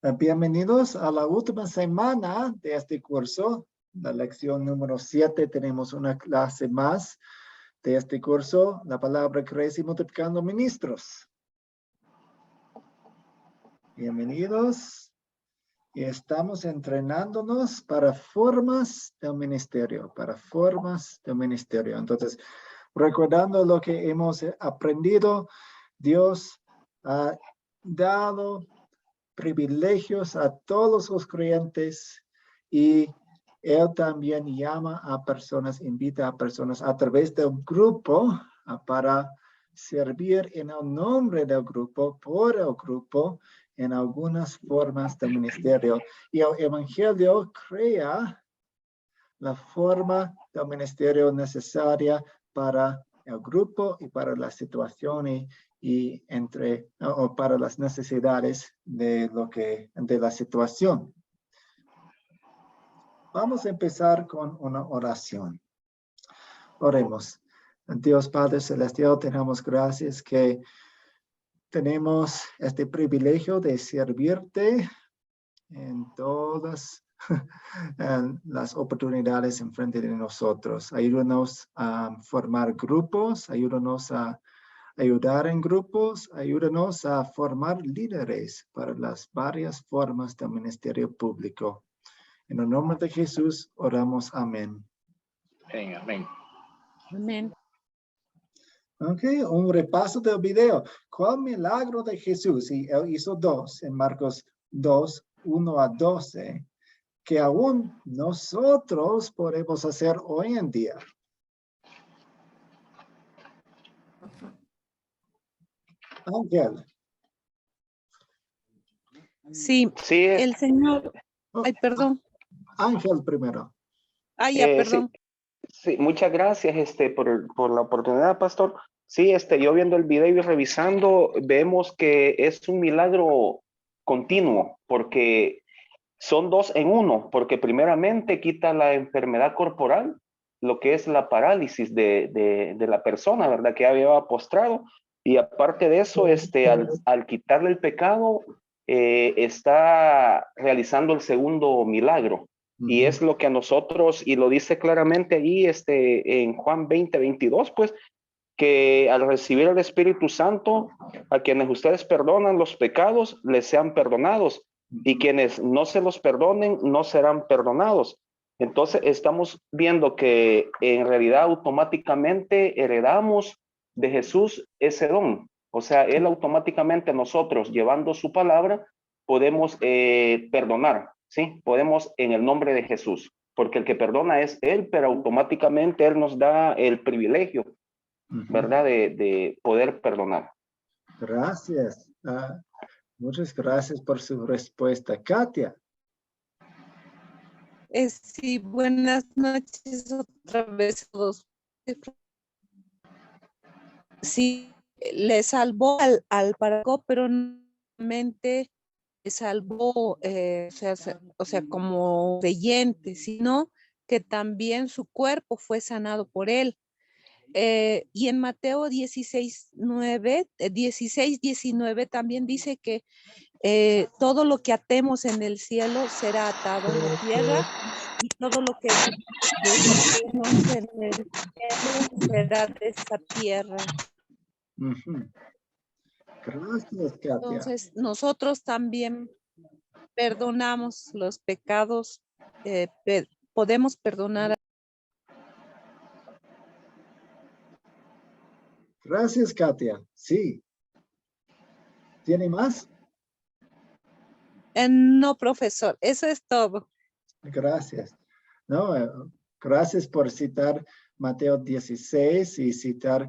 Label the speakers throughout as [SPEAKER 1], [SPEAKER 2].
[SPEAKER 1] Bienvenidos a la última semana de este curso, la lección número 7. Tenemos una clase más de este curso, la palabra crece multiplicando ministros. Bienvenidos. Y estamos entrenándonos para formas del ministerio, Entonces, recordando lo que hemos aprendido, Dios ha dado privilegios a todos los creyentes y Él también llama a personas, invita a personas a través del grupo para servir en el nombre del grupo, por el grupo, en algunas formas del ministerio. Y el Evangelio crea la forma del ministerio necesaria para el grupo y para la situación y o para las necesidades de la situación. Vamos a empezar con una oración. Oremos. Dios Padre Celestial, te damos gracias que tenemos este privilegio de servirte en todas las oportunidades enfrente de nosotros. Ayúdanos a formar grupos, ayúdanos a ayudar en grupos, ayúdanos a formar líderes para las varias formas del ministerio público. En el nombre de Jesús oramos. Amén.
[SPEAKER 2] Amén.
[SPEAKER 3] Amén.
[SPEAKER 1] Ok, un repaso del video. ¿Cuál milagro de Jesús? Y él hizo dos en Marcos 2, 1 a 12, que aún nosotros podemos hacer hoy en día. Ángel.
[SPEAKER 3] Sí,
[SPEAKER 2] Sí,
[SPEAKER 3] el Señor. Ay, perdón.
[SPEAKER 1] Ángel primero.
[SPEAKER 3] Ay, ya, perdón.
[SPEAKER 2] sí, muchas gracias por la oportunidad, pastor. Sí, yo viendo el video y revisando, vemos que es un milagro continuo, porque son dos en uno, porque primeramente quita la enfermedad corporal, lo que es la parálisis de la persona, ¿verdad? Que había postrado, y aparte de eso, al quitarle el pecado, está realizando el segundo milagro. Y es lo que a nosotros, y lo dice claramente allí en Juan 20:22, pues, que al recibir el Espíritu Santo, a quienes ustedes perdonan los pecados, les sean perdonados, y quienes no se los perdonen, no serán perdonados. Entonces estamos viendo que en realidad automáticamente heredamos de Jesús ese don. O sea, Él automáticamente, nosotros llevando su palabra, podemos perdonar, ¿sí? Podemos en el nombre de Jesús, porque el que perdona es Él, pero automáticamente Él nos da el privilegio, ¿verdad? De poder perdonar.
[SPEAKER 1] Gracias. Muchas gracias por su respuesta. Katia.
[SPEAKER 3] Sí, buenas noches otra vez a todos. Sí, le salvó al párroco, pero realmente le salvó, o sea, como creyente, sino que también su cuerpo fue sanado por él. Y en Mateo 16:19 también dice que todo lo que atemos en el cielo será atado en la tierra y todo lo que desatemos en el cielo será de esa tierra.
[SPEAKER 1] Gracias, Katia.
[SPEAKER 3] Entonces, nosotros también perdonamos los pecados, podemos perdonar.
[SPEAKER 1] Gracias, Katia. Sí. ¿Tiene más?
[SPEAKER 3] No, profesor, eso es todo.
[SPEAKER 1] Gracias. No, gracias por citar Mateo 16 y citar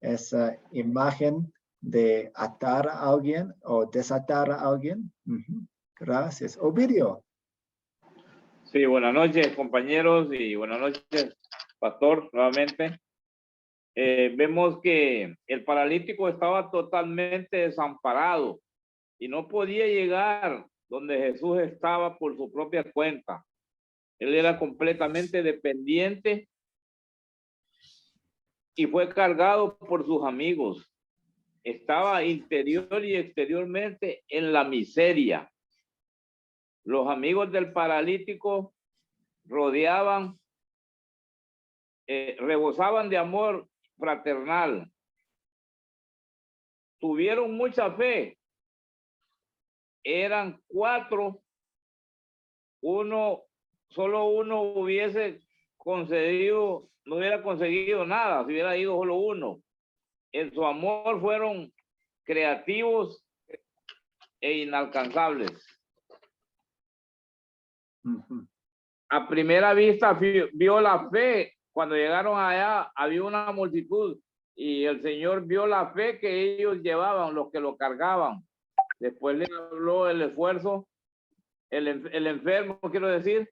[SPEAKER 1] esa imagen de atar a alguien o desatar a alguien. Gracias. Ovidio.
[SPEAKER 4] Sí, buenas noches, compañeros, y buenas noches, pastor, nuevamente. Vemos que el paralítico estaba totalmente desamparado y no podía llegar donde Jesús estaba por su propia cuenta. Él era completamente dependiente y fue cargado por sus amigos. estaba interior y exteriormente en la miseria. Los amigos del paralítico rodeaban, rebosaban de amor fraternal. Tuvieron mucha fe. Eran 4. Solo uno hubiese concedido, no hubiera conseguido nada, si hubiera ido solo uno. En su amor fueron creativos e inalcanzables. A primera vista vio la fe. Cuando llegaron allá había una multitud y el Señor vio la fe que ellos llevaban, los que lo cargaban. Después le habló el esfuerzo, el enfermo, quiero decir,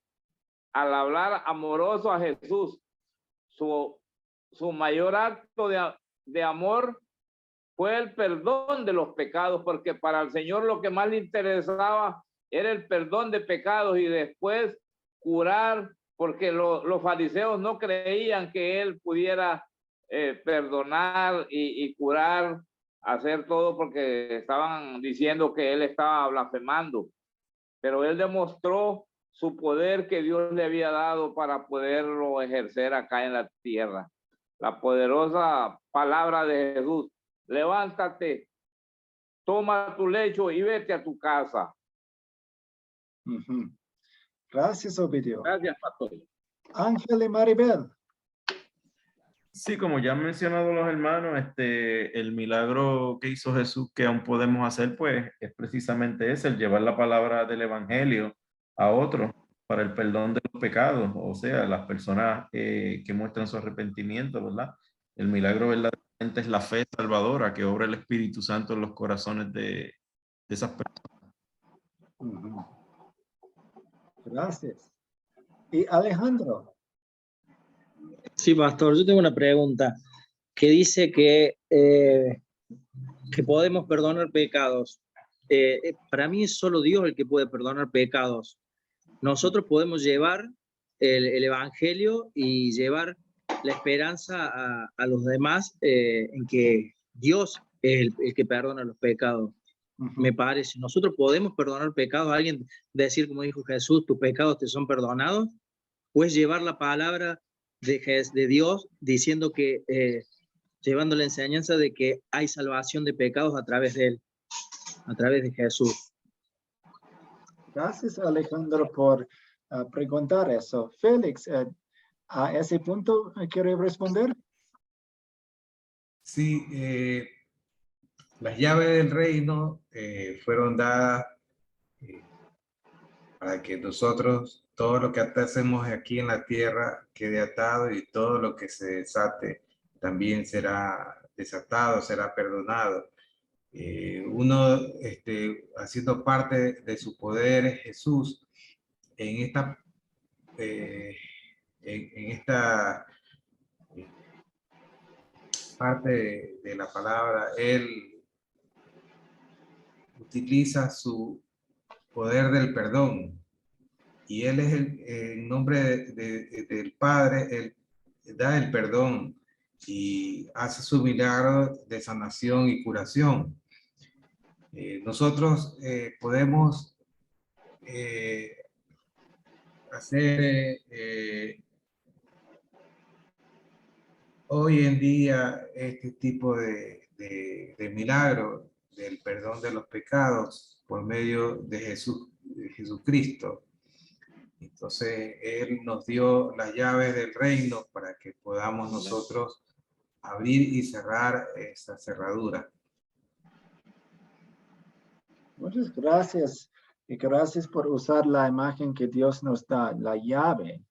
[SPEAKER 4] al hablar amoroso a Jesús. Su mayor acto de amor fue el perdón de los pecados, porque para el Señor lo que más le interesaba era el perdón de pecados y después curar, porque los fariseos no creían que él pudiera perdonar y curar, hacer todo, porque estaban diciendo que él estaba blasfemando. Pero él demostró su poder que Dios le había dado para poderlo ejercer acá en la tierra. La poderosa palabra de Jesús: levántate, toma tu lecho y vete a tu casa.
[SPEAKER 1] Gracias, Ovidio.
[SPEAKER 4] Gracias, pastor.
[SPEAKER 1] Ángel y Maribel.
[SPEAKER 5] Sí, como ya han mencionado los hermanos, el milagro que hizo Jesús que aún podemos hacer, pues, es precisamente ese, el llevar la palabra del evangelio a otros para el perdón de los pecados, o sea, las personas que muestran su arrepentimiento, ¿verdad? El milagro verdaderamente es la fe salvadora que obra el Espíritu Santo en los corazones de esas personas.
[SPEAKER 1] Gracias. Y Alejandro.
[SPEAKER 6] Sí, pastor, yo tengo una pregunta que dice que podemos perdonar pecados. Para mí es solo Dios el que puede perdonar pecados. Nosotros podemos llevar el evangelio y llevar la esperanza a los demás en que Dios es el que perdona los pecados. Me parece, nosotros podemos perdonar pecados. Alguien decir, como dijo Jesús, tus pecados te son perdonados. Puedes llevar la palabra de Dios diciendo que, llevando la enseñanza de que hay salvación de pecados a través de Él, a través de Jesús.
[SPEAKER 1] Gracias, Alejandro, por preguntar eso. Félix, a ese punto, ¿quiere responder?
[SPEAKER 7] Sí, las llaves del reino fueron dadas para que nosotros, todo lo que hacemos aquí en la tierra quede atado y todo lo que se desate también será desatado, será perdonado. Uno haciendo parte de su poder es Jesús. En esta parte de la palabra, Él utiliza su poder del perdón. Y Él es en nombre del Padre, Él da el perdón y hace su milagro de sanación y curación. Nosotros podemos hacer hoy en día este tipo de milagro del perdón de los pecados por medio de Jesucristo. Entonces, Él nos dio las llaves del reino para que podamos nosotros abrir y cerrar esa cerradura.
[SPEAKER 1] Muchas gracias. Y gracias por usar la imagen que Dios nos da, la llave.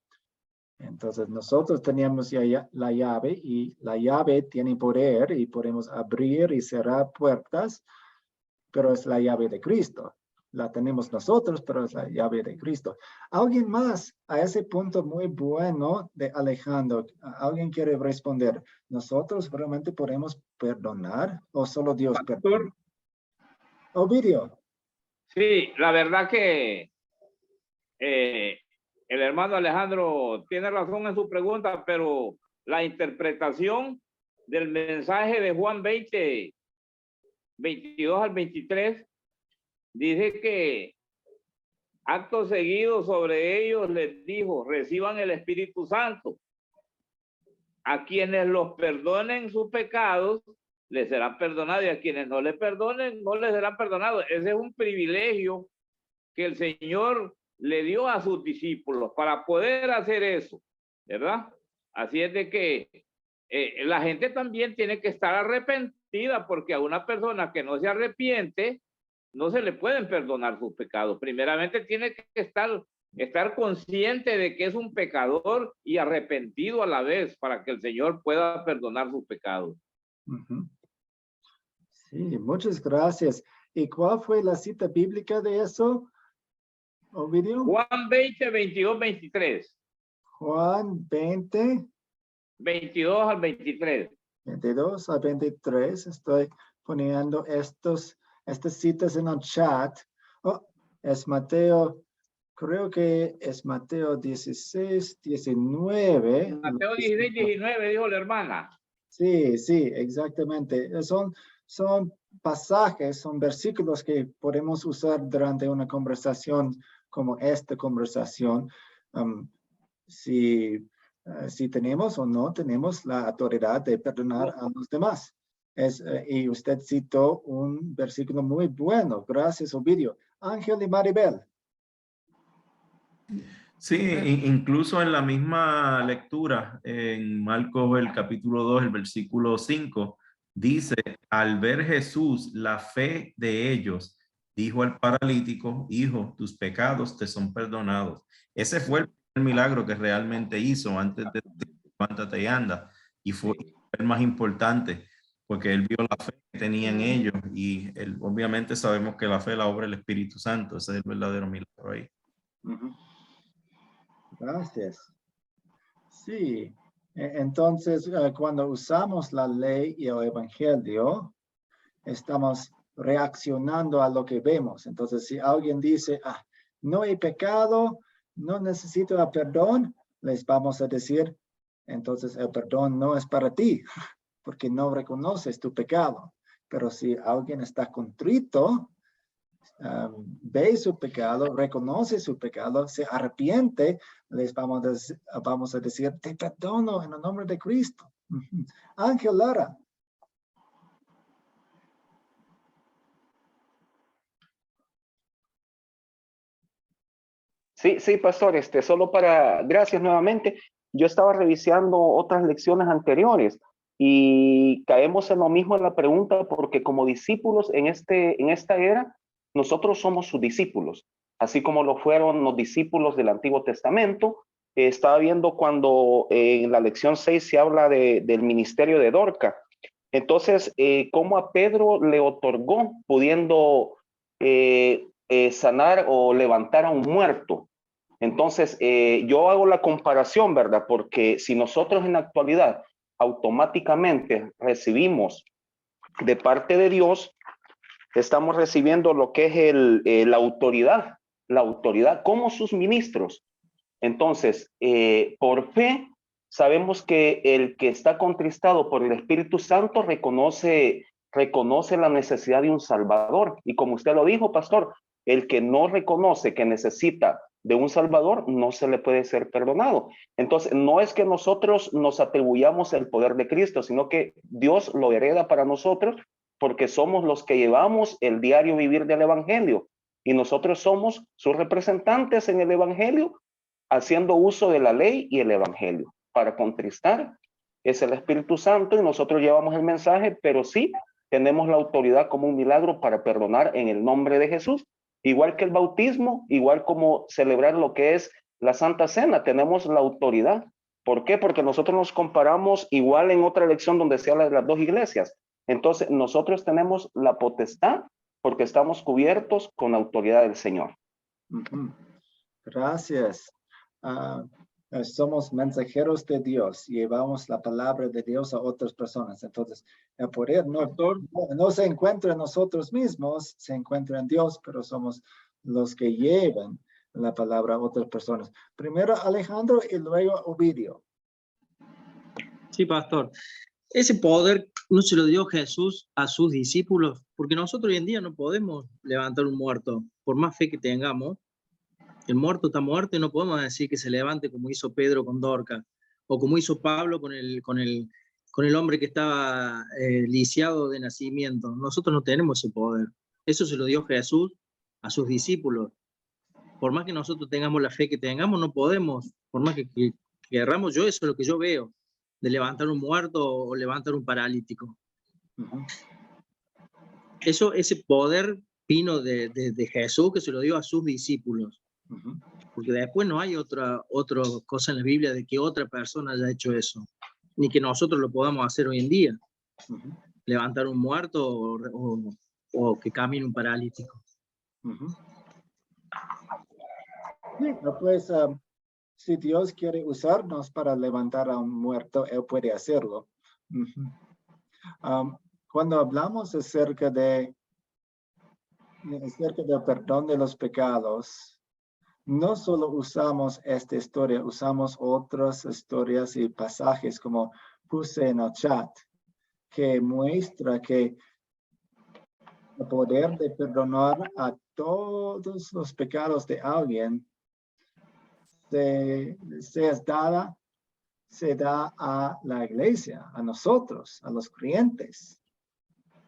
[SPEAKER 1] Entonces, nosotros teníamos ya la llave y la llave tiene poder y podemos abrir y cerrar puertas, pero es la llave de Cristo. La tenemos nosotros, pero es la llave de Cristo. ¿Alguien más a ese punto muy bueno de Alejandro? ¿Alguien quiere responder? ¿Nosotros realmente podemos perdonar o solo Dios perdona? Ovidio.
[SPEAKER 4] Sí, la verdad que el hermano Alejandro tiene razón en su pregunta, pero la interpretación del mensaje de Juan 20 22 al 23, dice que acto seguido sobre ellos les dijo, reciban el Espíritu Santo. A quienes los perdonen sus pecados, les serán perdonados, y a quienes no les perdonen, no les serán perdonados. Ese es un privilegio que el Señor le dio a sus discípulos para poder hacer eso, ¿verdad? Así es de que la gente también tiene que estar arrepentida, porque a una persona que no se arrepiente, no se le pueden perdonar sus pecados. Primeramente tiene que estar consciente de que es un pecador y arrepentido a la vez, para que el Señor pueda perdonar sus pecados.
[SPEAKER 1] Sí, muchas gracias. ¿Y cuál fue la cita bíblica de eso, Ovidio?
[SPEAKER 4] Juan 20, 22, 23.
[SPEAKER 1] Juan 20.
[SPEAKER 4] 22 al 23.
[SPEAKER 1] 22 a 23. Estoy poniendo estas citas en el chat. Oh, es Mateo, creo que es Mateo 16, 19.
[SPEAKER 4] Mateo 16, 19, dijo la hermana.
[SPEAKER 1] Sí, sí, exactamente. Son pasajes, son versículos que podemos usar durante una conversación como esta conversación. Si tenemos o no tenemos la autoridad de perdonar a los demás. Y usted citó un versículo muy bueno. Gracias, Ovidio. Ángel y Maribel.
[SPEAKER 5] Sí, incluso en la misma lectura, en Marcos el capítulo 2, el versículo 5, dice, al ver Jesús la fe de ellos, dijo al paralítico, hijo, tus pecados te son perdonados. Ese fue el primer milagro que realmente hizo antes de levántate y anda. Y fue el más importante, porque él vio la fe que tenían ellos y obviamente sabemos que la fe la obra del Espíritu Santo. Ese es el verdadero milagro ahí.
[SPEAKER 1] Gracias. Sí, entonces cuando usamos la ley y el evangelio, estamos reaccionando a lo que vemos. Entonces, si alguien dice, no he pecado, no necesito el perdón, les vamos a decir, entonces el perdón no es para ti, porque no reconoces tu pecado. Pero si alguien está contrito, ve su pecado, reconoce su pecado, se arrepiente, les vamos a decir, te perdono en el nombre de Cristo. Ángel Lara.
[SPEAKER 2] Sí, pastor, solo gracias nuevamente. Yo estaba revisando otras lecciones anteriores y caemos en lo mismo en la pregunta, porque como discípulos en esta era, nosotros somos sus discípulos, así como lo fueron los discípulos del Antiguo Testamento. Estaba viendo cuando en la lección 6 se habla del ministerio de Dorca. Entonces, cómo a Pedro le otorgó pudiendo sanar o levantar a un muerto. Entonces, yo hago la comparación, ¿verdad? Porque si nosotros en la actualidad automáticamente recibimos de parte de Dios, estamos recibiendo lo que es la autoridad como sus ministros. Entonces, por fe, sabemos que el que está contristado por el Espíritu Santo reconoce la necesidad de un Salvador. Y como usted lo dijo, pastor, el que no reconoce que necesita de un Salvador, no se le puede ser perdonado. Entonces, no es que nosotros nos atribuyamos el poder de Cristo, sino que Dios lo hereda para nosotros, porque somos los que llevamos el diario vivir del Evangelio. Y nosotros somos sus representantes en el Evangelio, haciendo uso de la ley y el Evangelio. Para contristar es el Espíritu Santo y nosotros llevamos el mensaje, pero sí tenemos la autoridad como un milagro para perdonar en el nombre de Jesús. Igual que el bautismo, igual como celebrar lo que es la Santa Cena, tenemos la autoridad. ¿Por qué? Porque nosotros nos comparamos igual en otra lección donde se habla de las dos iglesias. Entonces nosotros tenemos la potestad porque estamos cubiertos con la autoridad del Señor.
[SPEAKER 1] Gracias. Somos mensajeros de Dios y llevamos la palabra de Dios a otras personas. Entonces, el poder no se encuentra en nosotros mismos, se encuentra en Dios, pero somos los que llevan la palabra a otras personas. Primero Alejandro y luego Ovidio.
[SPEAKER 6] Sí, pastor. Ese poder no se lo dio Jesús a sus discípulos, porque nosotros hoy en día no podemos levantar un muerto, por más fe que tengamos. El muerto está muerto y no podemos decir que se levante como hizo Pedro con Dorca, o como hizo Pablo con el hombre que estaba lisiado de nacimiento. Nosotros no tenemos ese poder. Eso se lo dio Jesús a sus discípulos. Por más que nosotros tengamos la fe que tengamos, no podemos, por más que querramos, eso es lo que yo veo, de levantar un muerto o levantar un paralítico. Ese poder vino de Jesús, que se lo dio a sus discípulos. Porque después no hay otra cosa en la Biblia de que otra persona haya hecho eso, ni que nosotros lo podamos hacer hoy en día. Levantar un muerto o que camine un paralítico.
[SPEAKER 1] Sí, pues si Dios quiere usarnos para levantar a un muerto, Él puede hacerlo. Cuando hablamos acerca del perdón de los pecados, no solo usamos esta historia, usamos otras historias y pasajes como puse en el chat, que muestra que el poder de perdonar a todos los pecados de alguien se da a la iglesia, a nosotros, a los creyentes.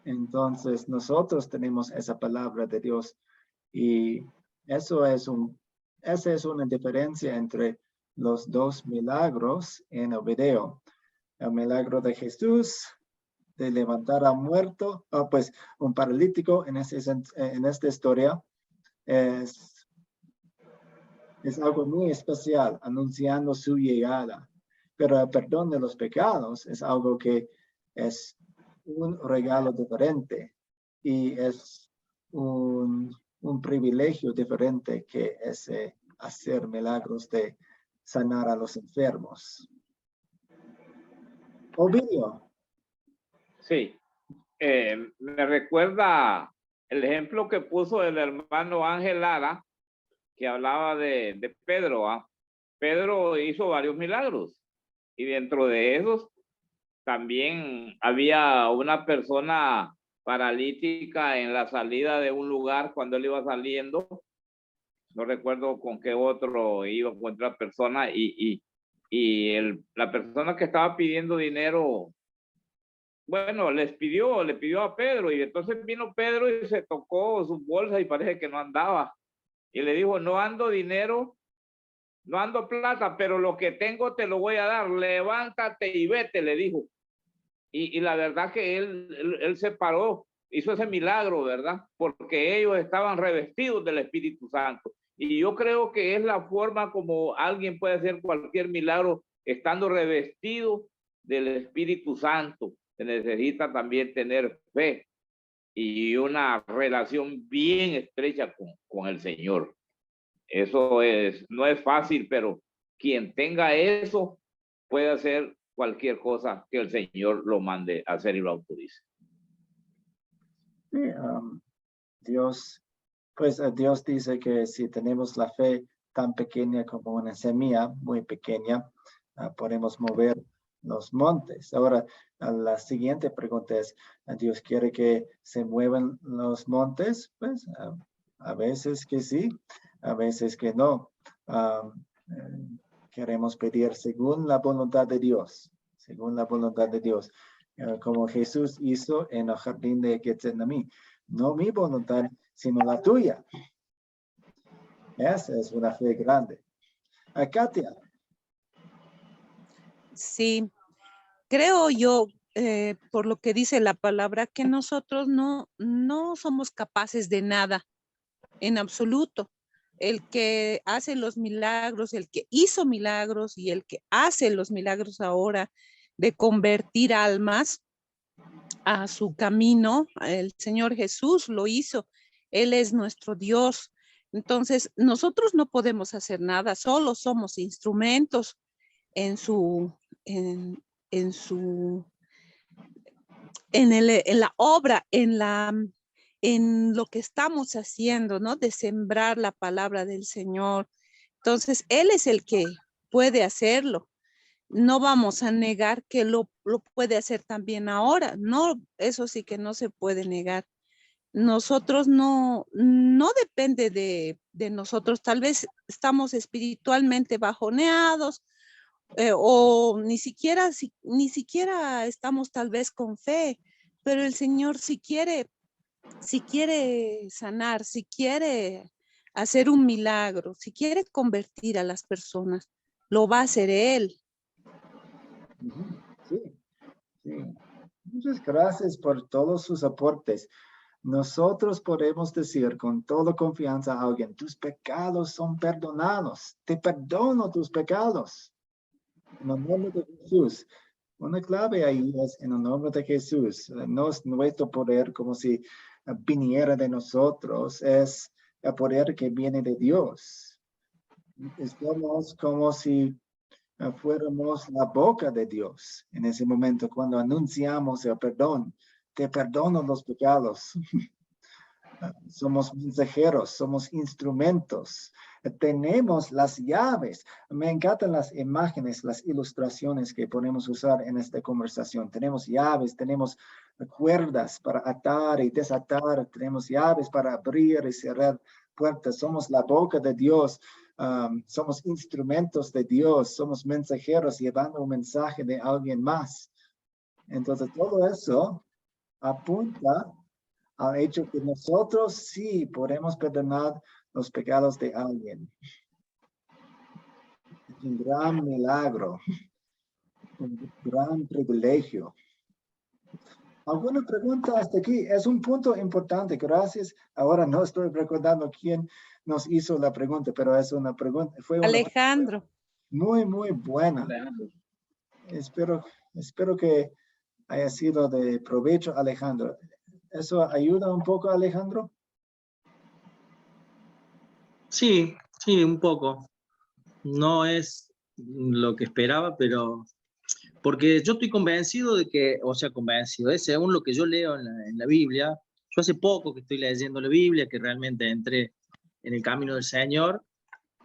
[SPEAKER 1] Entonces nosotros tenemos esa palabra de Dios y esa es una diferencia entre los dos milagros en el video. El milagro de Jesús de levantar a un muerto, pues un paralítico en esta historia es algo muy especial, anunciando su llegada. Pero el perdón de los pecados es algo que es un regalo diferente y es un privilegio diferente que ese hacer milagros de sanar a los enfermos. Ovidio.
[SPEAKER 4] Sí, me recuerda el ejemplo que puso el hermano Ángel Lara, que hablaba de Pedro. Pedro hizo varios milagros y dentro de esos también había una persona paralítica en la salida de un lugar cuando él iba saliendo. No recuerdo con qué otro iba con otra persona y la persona que estaba pidiendo dinero, bueno, le pidió a Pedro y entonces vino Pedro y se tocó su bolsa y parece que no andaba. Y le dijo, no ando dinero, no ando plata, pero lo que tengo te lo voy a dar. Levántate y vete, le dijo. Y la verdad que él se paró, hizo ese milagro, ¿verdad? Porque ellos estaban revestidos del Espíritu Santo. Y yo creo que es la forma como alguien puede hacer cualquier milagro estando revestido del Espíritu Santo. Se necesita también tener fe y una relación bien estrecha con el Señor. Eso no es fácil, pero quien tenga eso puede hacer cualquier cosa que el Señor lo mande a hacer y lo autorice.
[SPEAKER 1] Sí, Dios dice que si tenemos la fe tan pequeña como una semilla, muy pequeña, podemos mover los montes. Ahora, la siguiente pregunta es, ¿Dios quiere que se muevan los montes? Pues a veces que sí, a veces que no. Queremos pedir según la voluntad de Dios, como Jesús hizo en el jardín de Getsemaní. No mi voluntad, sino la tuya. Esa es una fe grande. Katia.
[SPEAKER 3] Sí, creo yo, por lo que dice la palabra, que nosotros no somos capaces de nada, en absoluto. El que hace los milagros, el que hizo milagros y el que hace los milagros ahora de convertir almas a su camino, el Señor Jesús lo hizo. Él es nuestro Dios. Entonces, nosotros no podemos hacer nada, solo somos instrumentos en la obra, en lo que estamos haciendo, ¿no? De sembrar la palabra del Señor. Entonces, Él es el que puede hacerlo. no vamos a negar que lo puede hacer también ahora. No, eso sí que no se puede negar. Nosotros no depende de nosotros. Tal vez estamos espiritualmente bajoneados, o ni siquiera estamos tal vez con fe, pero el Señor si quiere sanar, si quiere hacer un milagro, si quiere convertir a las personas, lo va a hacer Él.
[SPEAKER 1] Sí, sí. Muchas gracias por todos sus aportes. Nosotros podemos decir con toda confianza a alguien, tus pecados son perdonados. Te perdono tus pecados. En el nombre de Jesús. Una clave ahí es en el nombre de Jesús. No es nuestro poder como si viniera de nosotros, es el poder que viene de Dios. Estamos como si fuéramos la boca de Dios en ese momento cuando anunciamos el perdón. Te perdono los pecados. Somos mensajeros, somos instrumentos. Tenemos las llaves. Me encantan las imágenes, las ilustraciones que podemos usar en esta conversación. Tenemos llaves, tenemos cuerdas para atar y desatar. Tenemos llaves para abrir y cerrar puertas. Somos la boca de Dios. Somos instrumentos de Dios. Somos mensajeros llevando un mensaje de alguien más. Entonces, todo eso apunta al hecho que nosotros sí podemos perdonar los pecados de alguien. Es un gran milagro, un gran privilegio. ¿Alguna pregunta hasta aquí? Es un punto importante, gracias. Ahora no estoy recordando quién nos hizo la pregunta, pero es una pregunta. Fue una
[SPEAKER 3] Alejandro.
[SPEAKER 1] pregunta muy, muy buena. Espero que haya sido de provecho, Alejandro. ¿Eso ayuda un poco, Alejandro?
[SPEAKER 6] Sí, sí, un poco. No es lo que esperaba, pero porque yo estoy convencido de que, o sea, convencido, según lo que yo leo en la Biblia. Yo hace poco que estoy leyendo la Biblia, que realmente entré en el camino del Señor,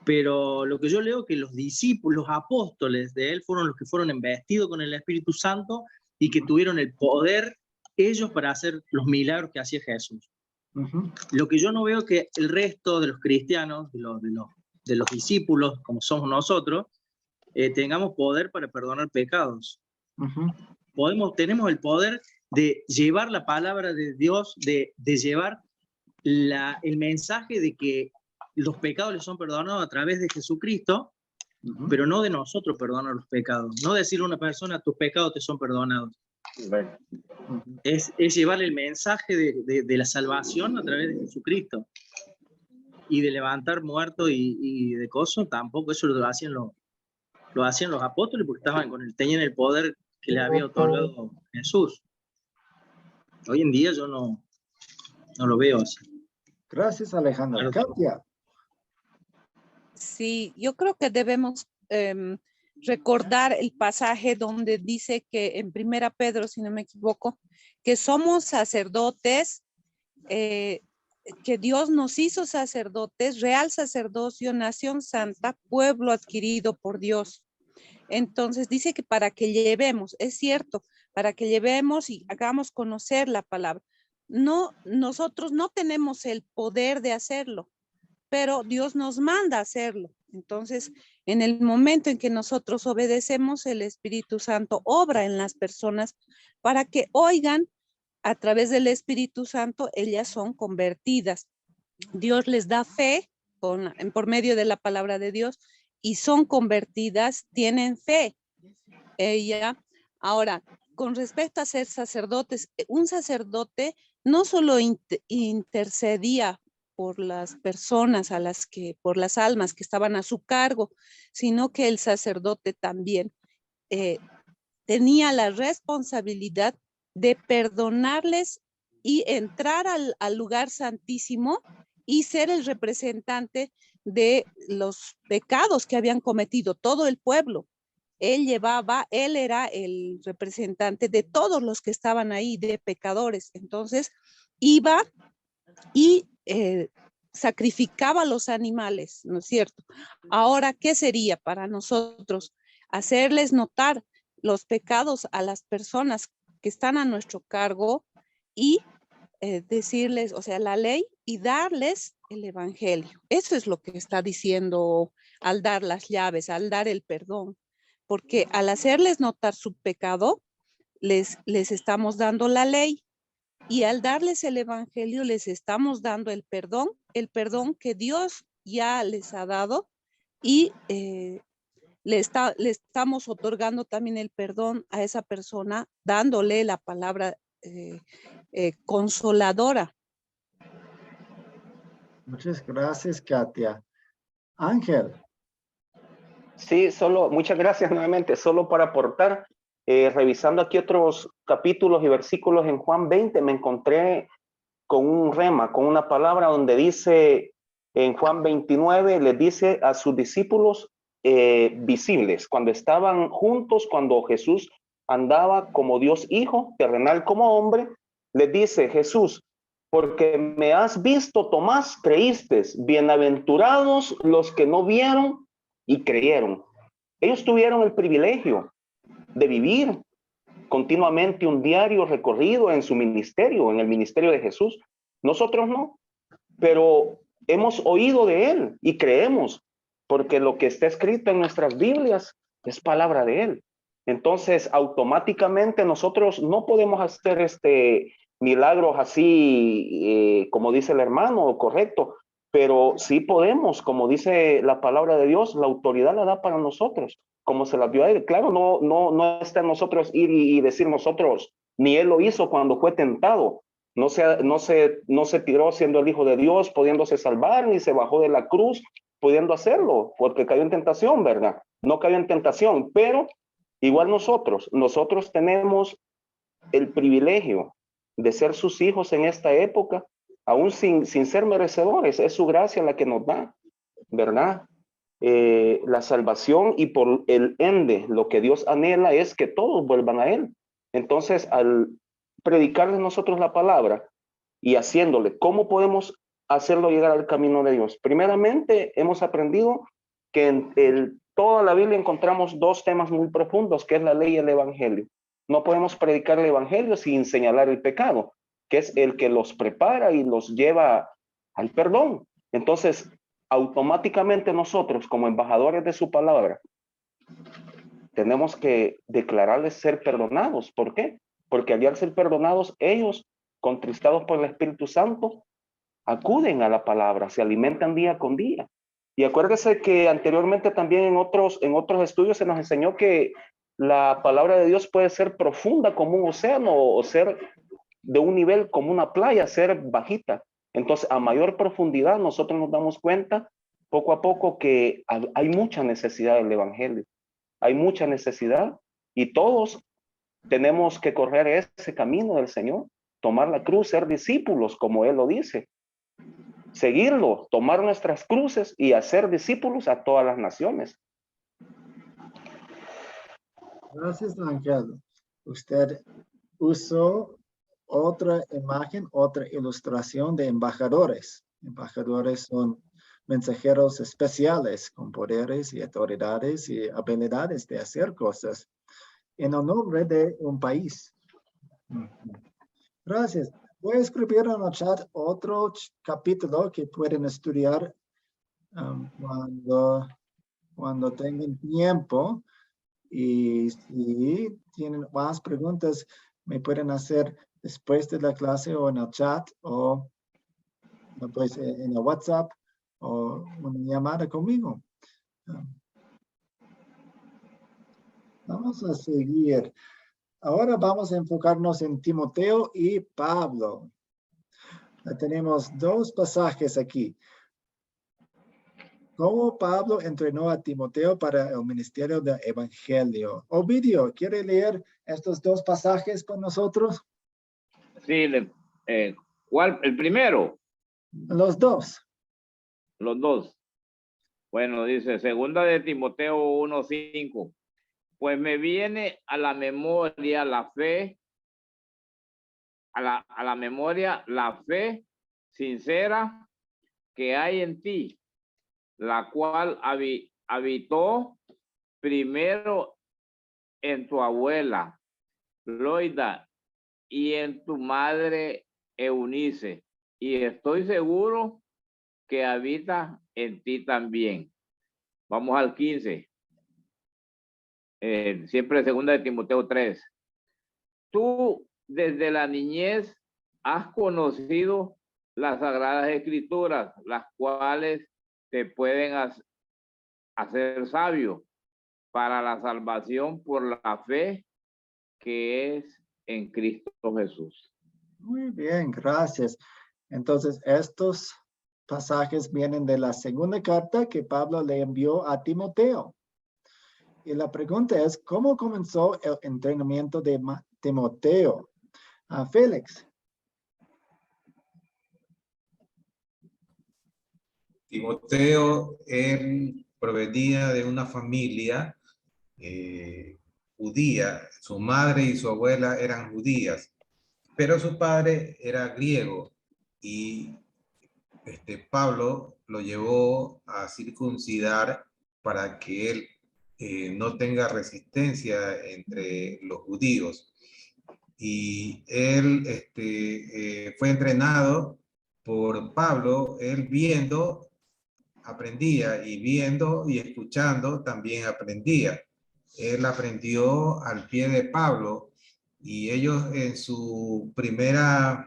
[SPEAKER 6] pero lo que yo leo es que los discípulos, los apóstoles de Él fueron los que fueron embestidos con el Espíritu Santo y que tuvieron el poder ellos para hacer los milagros que hacía Jesús. Lo que yo no veo es que el resto de los cristianos, de los discípulos, como somos nosotros, tengamos poder para perdonar pecados. Tenemos el poder de llevar la palabra de Dios, de llevar el mensaje de que los pecados les son perdonados a través de Jesucristo, pero no de nosotros perdonar los pecados. No decirle a una persona, tus pecados te son perdonados. Es llevar el mensaje de la salvación a través de Jesucristo. Y de levantar muertos y de cosas, tampoco eso lo hacían los apóstoles porque tenían el poder que les había otorgado Jesús. Hoy en día yo no lo veo así.
[SPEAKER 1] Gracias, Alejandro. Katia.
[SPEAKER 3] Sí, yo creo que debemos recordar el pasaje donde dice que en 1 Pedro, si no me equivoco, que somos sacerdotes, que Dios nos hizo sacerdotes, real sacerdocio, nación santa, pueblo adquirido por Dios. Entonces dice que para que llevemos, es cierto, para que llevemos y hagamos conocer la palabra. No, nosotros no tenemos el poder de hacerlo, pero Dios nos manda a hacerlo. Entonces, en el momento en que nosotros obedecemos, el Espíritu Santo obra en las personas para que oigan a través del Espíritu Santo, ellas son convertidas. Dios les da fe por medio de la palabra de Dios y son convertidas, tienen fe. Ahora, con respecto a ser sacerdotes, un sacerdote no solo intercedía por las personas por las almas que estaban a su cargo, sino que el sacerdote también tenía la responsabilidad de perdonarles y entrar al lugar santísimo y ser el representante de los pecados que habían cometido todo el pueblo. Él era el representante de todos los que estaban ahí, de pecadores. Entonces, iba y sacrificaba los animales, ¿no es cierto? Ahora, ¿qué sería para nosotros? hacerles notar los pecados a las personas que están a nuestro cargo y decirles, o sea, la ley y darles el evangelio. Eso es lo que está diciendo al dar las llaves, al dar el perdón, porque al hacerles notar su pecado, les estamos dando la ley y al darles el evangelio les estamos dando el perdón que Dios ya les ha dado y le estamos otorgando también el perdón a esa persona, dándole la palabra consoladora.
[SPEAKER 1] Muchas gracias, Katia. Ángel.
[SPEAKER 2] Sí, muchas gracias nuevamente, solo para aportar, revisando aquí otros capítulos y versículos en Juan 20, me encontré con un rema, con una palabra donde dice, en Juan 29, les dice a sus discípulos visibles, cuando estaban juntos, cuando Jesús andaba como Dios Hijo, terrenal como hombre, les dice Jesús, porque me has visto, Tomás, creíste, bienaventurados los que no vieron y creyeron. Ellos tuvieron el privilegio de vivir continuamente un diario recorrido en su ministerio, en el ministerio de Jesús. Nosotros no, pero hemos oído de él y creemos, porque lo que está escrito en nuestras Biblias es palabra de él. Entonces, automáticamente nosotros no podemos hacer milagros así, como dice el hermano, correcto, pero sí podemos, como dice la palabra de Dios, la autoridad la da para nosotros, como se la dio a él. Claro, no está en nosotros ir y decir nosotros, ni él lo hizo cuando fue tentado. No se tiró siendo el Hijo de Dios, pudiéndose salvar, ni se bajó de la cruz, pudiendo hacerlo, porque cayó en tentación, ¿verdad? No cayó en tentación, pero igual nosotros tenemos el privilegio de ser sus hijos en esta época, aún sin ser merecedores. Es su gracia la que nos da, ¿verdad? La salvación, y por el ende, lo que Dios anhela es que todos vuelvan a él. Entonces, al predicarles nosotros la palabra y haciéndole, ¿cómo podemos hacerlo llegar al camino de Dios? Primeramente, hemos aprendido que en toda la Biblia encontramos dos temas muy profundos, que es la ley y el evangelio. No podemos predicar el evangelio sin señalar el pecado, que es el que los prepara y los lleva al perdón. Entonces, automáticamente nosotros, como embajadores de su palabra, tenemos que declararles ser perdonados. ¿Por qué? Porque al ser perdonados, ellos, contristados por el Espíritu Santo, acuden a la palabra, se alimentan día con día. Y acuérdese que anteriormente también en otros estudios se nos enseñó que la palabra de Dios puede ser profunda como un océano o ser de un nivel como una playa, ser bajita. Entonces, a mayor profundidad, nosotros nos damos cuenta poco a poco que hay mucha necesidad del evangelio. Hay mucha necesidad y todos tenemos que correr ese camino del Señor, tomar la cruz, ser discípulos, como Él lo dice. Seguirlo, tomar nuestras cruces y hacer discípulos a todas las naciones.
[SPEAKER 1] Gracias, Ángel. Usted usó otra imagen, otra ilustración de embajadores. Embajadores son mensajeros especiales con poderes y autoridades y habilidades de hacer cosas en el nombre de un país. Gracias. Voy a escribir en el chat otro capítulo que pueden estudiar cuando tengan tiempo. Y si tienen más preguntas, me pueden hacer después de la clase o en el chat o pues, en el WhatsApp o una llamada conmigo. Vamos a seguir. Ahora vamos a enfocarnos en Timoteo y Pablo. Tenemos dos pasajes aquí. ¿Cómo Pablo entrenó a Timoteo para el ministerio del Evangelio? Ovidio, ¿quiere leer estos dos pasajes con nosotros?
[SPEAKER 4] Sí, ¿cuál? ¿El primero?
[SPEAKER 1] Los dos.
[SPEAKER 4] Los dos. Bueno, dice, segunda de Timoteo 1:5. Pues me viene a la memoria la fe, a la memoria la fe sincera que hay en ti, la cual habitó primero en tu abuela, Loida, y en tu madre, Eunice. Y estoy seguro que habita en ti también. Vamos al 15. Siempre segunda de Timoteo 3. Tú desde la niñez has conocido las Sagradas Escrituras, las cuales te pueden hacer sabio para la salvación por la fe que es en Cristo Jesús.
[SPEAKER 1] Muy bien, gracias. Entonces, estos pasajes vienen de la segunda carta que Pablo le envió a Timoteo. Y la pregunta es, ¿cómo comenzó el entrenamiento de Timoteo? Félix.
[SPEAKER 7] Timoteo, él provenía de una familia judía. Su madre y su abuela eran judías, pero su padre era griego y Pablo lo llevó a circuncidar para que él no tenga resistencia entre los judíos. Y él fue entrenado por Pablo, él viendo aprendía, y viendo y escuchando también aprendía. Él aprendió al pie de Pablo, y ellos en su primer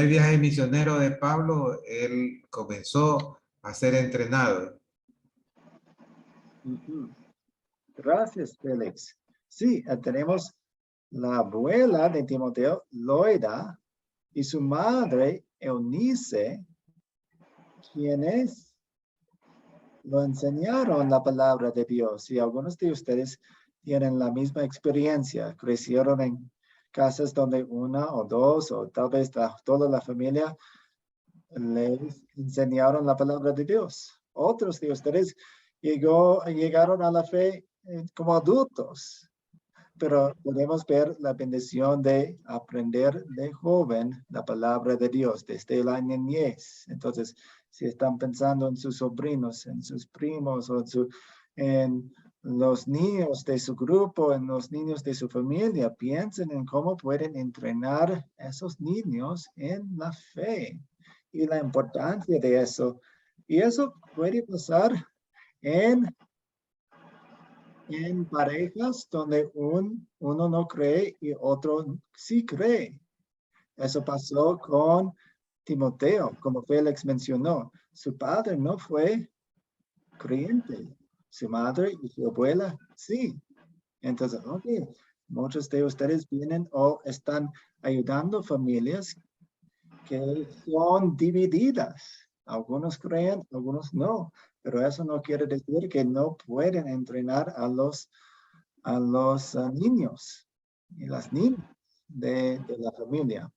[SPEAKER 7] viaje misionero de Pablo, él comenzó a ser entrenado.
[SPEAKER 1] Gracias, Félix. Sí, tenemos la abuela de Timoteo, Loida, y su madre, Eunice, quienes lo enseñaron la palabra de Dios. Y algunos de ustedes tienen la misma experiencia, crecieron en casas donde una o dos o tal vez toda la familia les enseñaron la palabra de Dios. Otros de ustedes llegaron a la fe como adultos, pero podemos ver la bendición de aprender de joven la palabra de Dios desde la niñez. Entonces, si están pensando en sus sobrinos, en sus primos o en los niños de su grupo, en los niños de su familia, piensen en cómo pueden entrenar a esos niños en la fe y la importancia de eso. Y eso puede pasar en parejas donde uno no cree y otro sí cree. Eso pasó con Timoteo, como Félix mencionó. Su padre no fue creyente. Su madre y su abuela sí. Entonces, muchos de ustedes vienen o están ayudando familias que son divididas. Algunos creen, algunos no. Pero eso no quiere decir que no pueden entrenar a los niños y las niñas de la familia.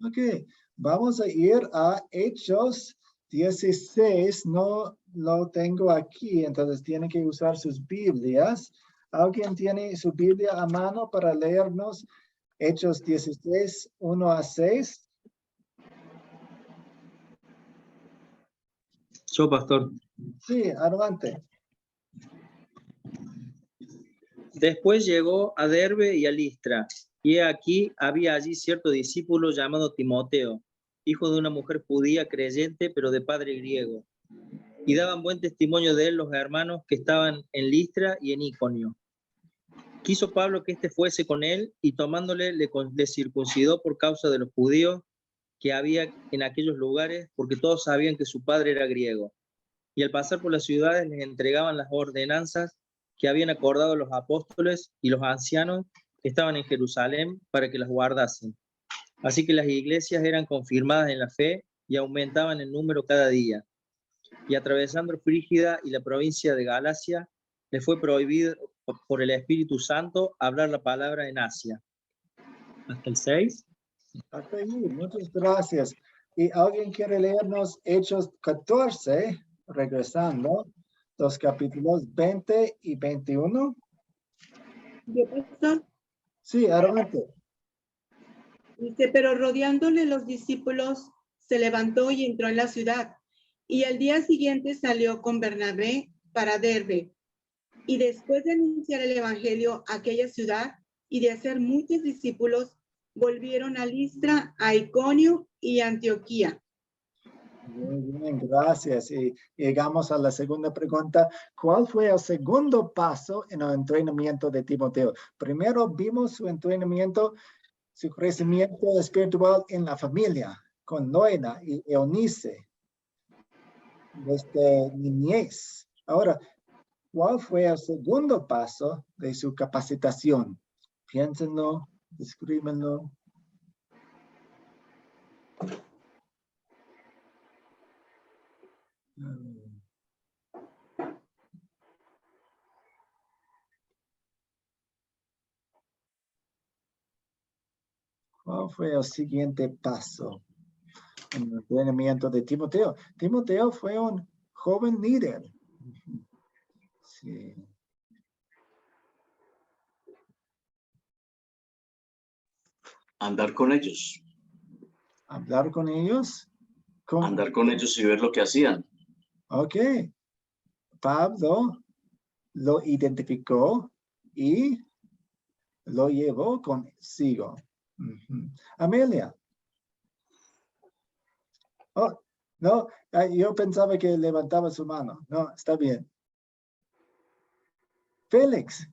[SPEAKER 1] Ok, vamos a ir a Hechos 16. No lo tengo aquí, entonces tienen que usar sus Biblias. ¿Alguien tiene su Biblia a mano para leernos Hechos 16, 1 a 6?
[SPEAKER 6] Yo, pastor.
[SPEAKER 1] Sí, adelante.
[SPEAKER 6] Después llegó a Derbe y a Listra, y aquí había allí cierto discípulo llamado Timoteo, hijo de una mujer judía creyente, pero de padre griego. Y daban buen testimonio de él los hermanos que estaban en Listra y en Iconio. Quiso Pablo que éste fuese con él, y tomándole le circuncidó por causa de los judíos que había en aquellos lugares, porque todos sabían que su padre era griego. Y al pasar por las ciudades les entregaban las ordenanzas que habían acordado los apóstoles y los ancianos que estaban en Jerusalén para que las guardasen. Así que las iglesias eran confirmadas en la fe y aumentaban en número cada día. Y atravesando Frígida y la provincia de Galacia, les fue prohibido por el Espíritu Santo hablar la palabra en Asia. ¿Hasta el 6?
[SPEAKER 1] Hasta ahí, muchas gracias. ¿Y alguien quiere leernos Hechos 14, regresando, los capítulos 20 y 21?
[SPEAKER 8] Yo, pastor.
[SPEAKER 1] Sí, adelante.
[SPEAKER 8] Dice, pero rodeándole los discípulos, se levantó y entró en la ciudad, y al día siguiente salió con Bernabé para Derbe. Y después de anunciar el evangelio a aquella ciudad y de hacer muchos discípulos, volvieron a Listra, a Iconio y Antioquía.
[SPEAKER 1] Muy bien, gracias. Y llegamos a la segunda pregunta. ¿Cuál fue el segundo paso en el entrenamiento de Timoteo? Primero vimos su entrenamiento, su crecimiento espiritual en la familia, con Loida y Eunice, desde niñez. Ahora, ¿cuál fue el segundo paso de su capacitación? Piénsenlo, escríbenlo. ¿Cuál fue el siguiente paso en el entrenamiento de Timoteo? Timoteo fue un joven líder. Sí.
[SPEAKER 9] Andar con ellos.
[SPEAKER 1] Hablar con ellos.
[SPEAKER 9] Andar con ellos y ver lo que hacían.
[SPEAKER 1] Ok. Pablo lo identificó y lo llevó consigo. Amelia. Oh, no, yo pensaba que levantaba su mano. No, está bien. Félix.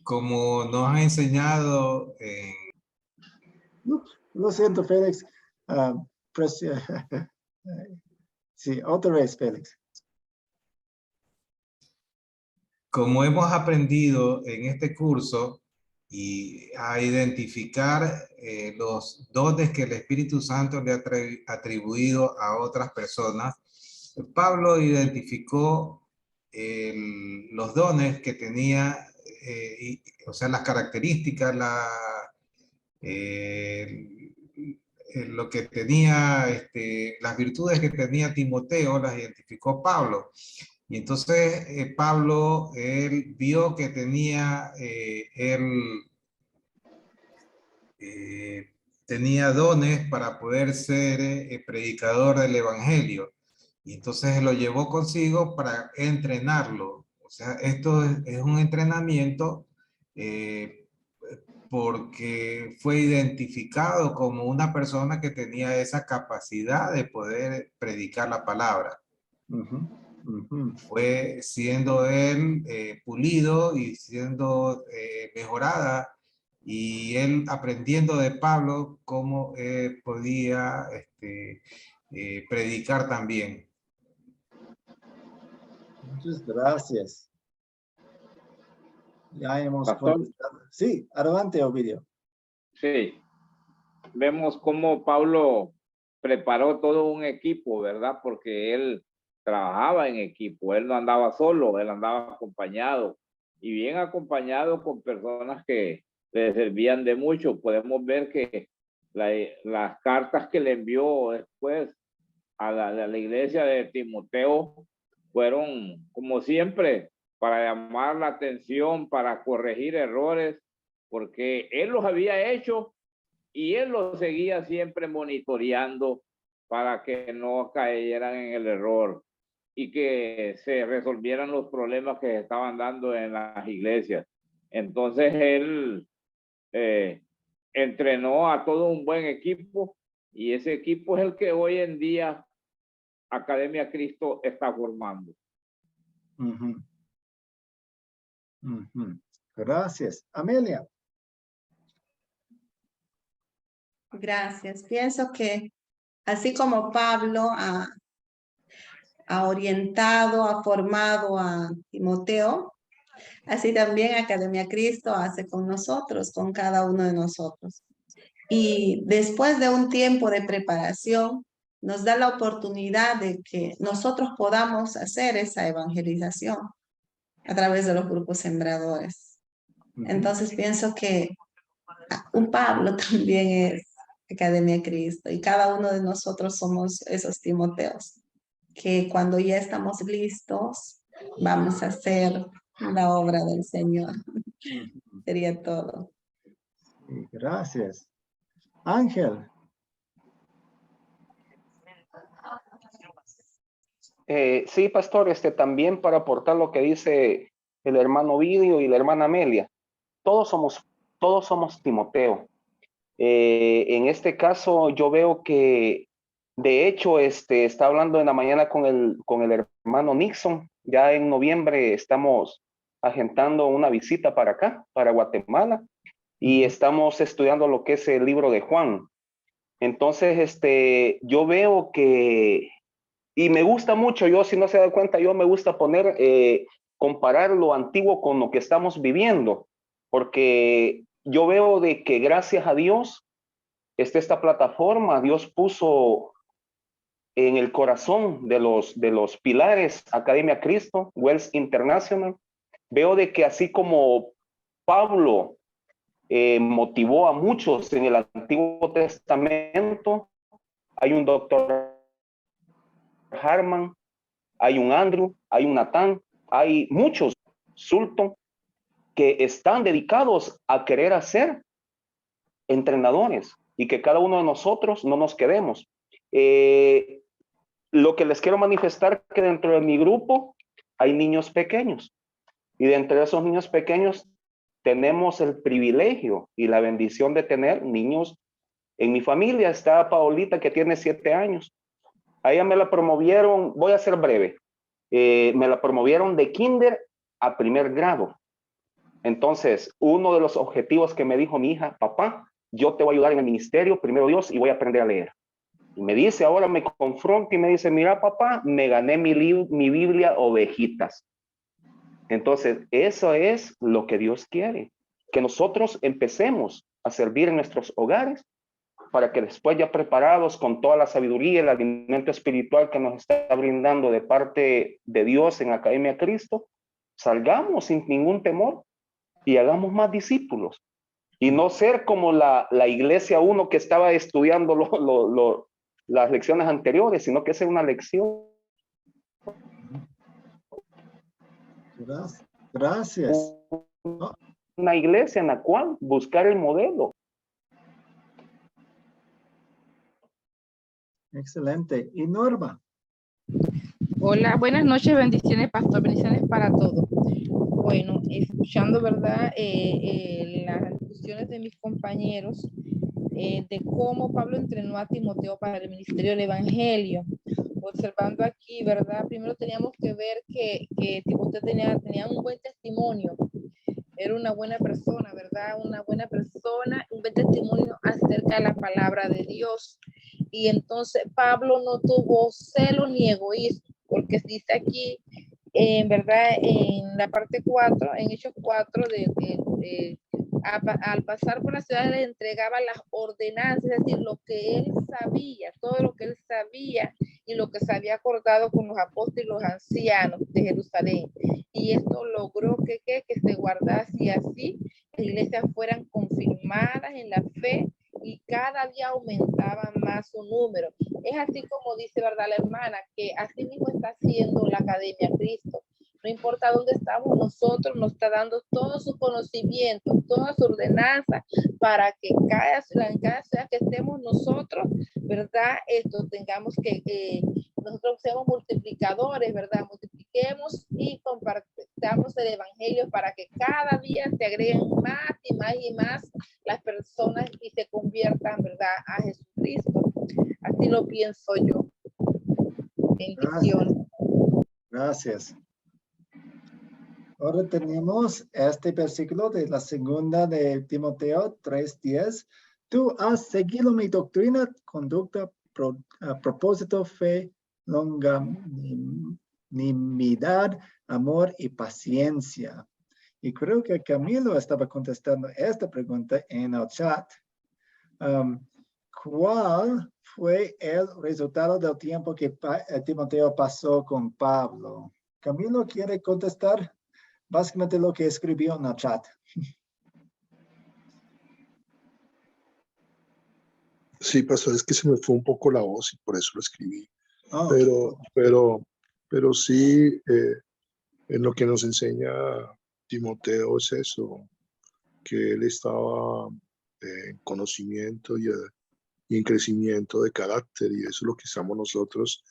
[SPEAKER 7] Como nos ha enseñado
[SPEAKER 1] Lo siento, Félix. Sí, otra vez, Félix.
[SPEAKER 7] como hemos aprendido en este curso y a identificar los dones que el Espíritu Santo le ha atribuido a otras personas, Pablo identificó los dones que tenía, o sea, las características, lo que tenía, las virtudes que tenía Timoteo, las identificó Pablo. Y entonces Pablo, él vio que tenía, tenía dones para poder ser predicador del evangelio. Y entonces lo llevó consigo para entrenarlo. O sea, esto es un entrenamiento porque fue identificado como una persona que tenía esa capacidad de poder predicar la palabra. Fue siendo él pulido y siendo mejorada, y él aprendiendo de Pablo cómo podía predicar también.
[SPEAKER 1] Muchas gracias. Ya hemos
[SPEAKER 4] Pastor.
[SPEAKER 1] contestado. Sí, adelante, Ovidio.
[SPEAKER 4] Sí, vemos cómo Pablo preparó todo un equipo, ¿verdad? Porque él trabajaba en equipo, él no andaba solo, él andaba acompañado y bien acompañado con personas que le servían de mucho. Podemos ver que las cartas que le envió después a la iglesia de Timoteo fueron, como siempre, para llamar la atención, para corregir errores, porque él los había hecho y él los seguía siempre monitoreando para que no cayeran en el error y que se resolvieran los problemas que se estaban dando en las iglesias. Entonces él entrenó a todo un buen equipo, y ese equipo es el que hoy en día Academia Cristo está formando.
[SPEAKER 1] Gracias. Amelia.
[SPEAKER 10] Gracias. Pienso que así como Pablo ha orientado, ha formado a Timoteo, así también Academia Cristo hace con nosotros, con cada uno de nosotros. Y después de un tiempo de preparación, nos da la oportunidad de que nosotros podamos hacer esa evangelización a través de los grupos sembradores. Entonces pienso que un Pablo también es Academia Cristo, y cada uno de nosotros somos esos Timoteos, que cuando ya estamos listos, vamos a hacer la obra del Señor. Sería todo.
[SPEAKER 1] Gracias. Ángel.
[SPEAKER 2] Sí, pastor, también para aportar lo que dice el hermano Vidio y la hermana Amelia. Todos somos Timoteo. En este caso, yo veo que, de hecho, está hablando en la mañana con el hermano Nixon. Ya en noviembre estamos agendando una visita para acá, para Guatemala, y estamos estudiando lo que es el libro de Juan. Entonces, yo veo que, y me gusta mucho, yo si no se da cuenta, yo me gusta comparar lo antiguo con lo que estamos viviendo, porque yo veo de que gracias a Dios, esta plataforma, Dios puso en el corazón de los pilares Academia Cristo, Wells International. Veo de que así como Pablo motivó a muchos en el Antiguo Testamento, hay un doctor Harman, hay un Andrew, hay un Natán, hay muchos, Sultan, que están dedicados a querer hacer entrenadores y que cada uno de nosotros no nos quedemos. Lo que les quiero manifestar que dentro de mi grupo hay niños pequeños y dentro de esos niños pequeños tenemos el privilegio y la bendición de tener niños. En mi familia está Paolita, que tiene 7 años. A ella me la promovieron, voy a ser breve, me la promovieron de kinder a 1er grado. Entonces, uno de los objetivos que me dijo mi hija: papá, yo te voy a ayudar en el ministerio, primero Dios, y voy a aprender a leer. Y me dice, ahora me confronta y me dice, mira papá, me gané mi Biblia Ovejitas. Entonces, eso es lo que Dios quiere, que nosotros empecemos a servir en nuestros hogares para que después, ya preparados con toda la sabiduría y el alimento espiritual que nos está brindando de parte de Dios en Academia Cristo, salgamos sin ningún temor y hagamos más discípulos. Y no ser como la iglesia 1 que estaba estudiando las lecciones anteriores, sino que sea una lección.
[SPEAKER 1] Gracias.
[SPEAKER 2] Una iglesia en la cual buscar el modelo.
[SPEAKER 1] Excelente. Y Norma.
[SPEAKER 11] Hola, buenas noches, bendiciones, pastor, bendiciones para todos. Bueno, escuchando, ¿verdad? Las discusiones de mis compañeros de cómo Pablo entrenó a Timoteo para el ministerio del Evangelio. Observando aquí, ¿verdad? Primero teníamos que ver que Timoteo tenía un buen testimonio. Era una buena persona, ¿verdad? Una buena persona, un buen testimonio acerca de la palabra de Dios. Y entonces Pablo no tuvo celo ni egoísmo, porque dice aquí, en verdad, en la parte 4, en Hechos 4, al pasar por la ciudad le entregaba las ordenanzas, es decir, lo que él sabía, todo lo que él sabía y lo que se había acordado con los apóstoles y los ancianos de Jerusalén. Y esto logró que se guardase y así las iglesias fueran confirmadas en la fe y cada día aumentaba más su número. Es así como dice, ¿verdad, la hermana? Que así mismo está haciendo la Academia Cristo. No importa dónde estamos nosotros, nos está dando todo su conocimiento, toda su ordenanza para que en cada ciudad que estemos nosotros, ¿verdad? Tengamos que, nosotros seamos multiplicadores, ¿verdad? Multipliquemos y compartamos el evangelio para que cada día se agreguen más y más y más las personas y se conviertan, ¿verdad?, a Jesucristo. Así lo pienso yo. Bendiciones.
[SPEAKER 1] Gracias. Ahora tenemos este versículo de la segunda de Timoteo 3:10. Tú has seguido mi doctrina, conducta, propósito, fe, longanimidad, amor y paciencia. Y creo que Camilo estaba contestando esta pregunta en el chat. ¿Cuál fue el resultado del tiempo que Timoteo pasó con Pablo? Camilo, ¿quiere contestar? Básicamente lo que escribió en el chat.
[SPEAKER 12] Sí, pastor, es que se me fue un poco la voz y por eso lo escribí.
[SPEAKER 1] Oh.
[SPEAKER 12] Pero sí, en lo que nos enseña Timoteo es eso, que él estaba en conocimiento y en crecimiento de carácter, y eso es lo que estamos nosotros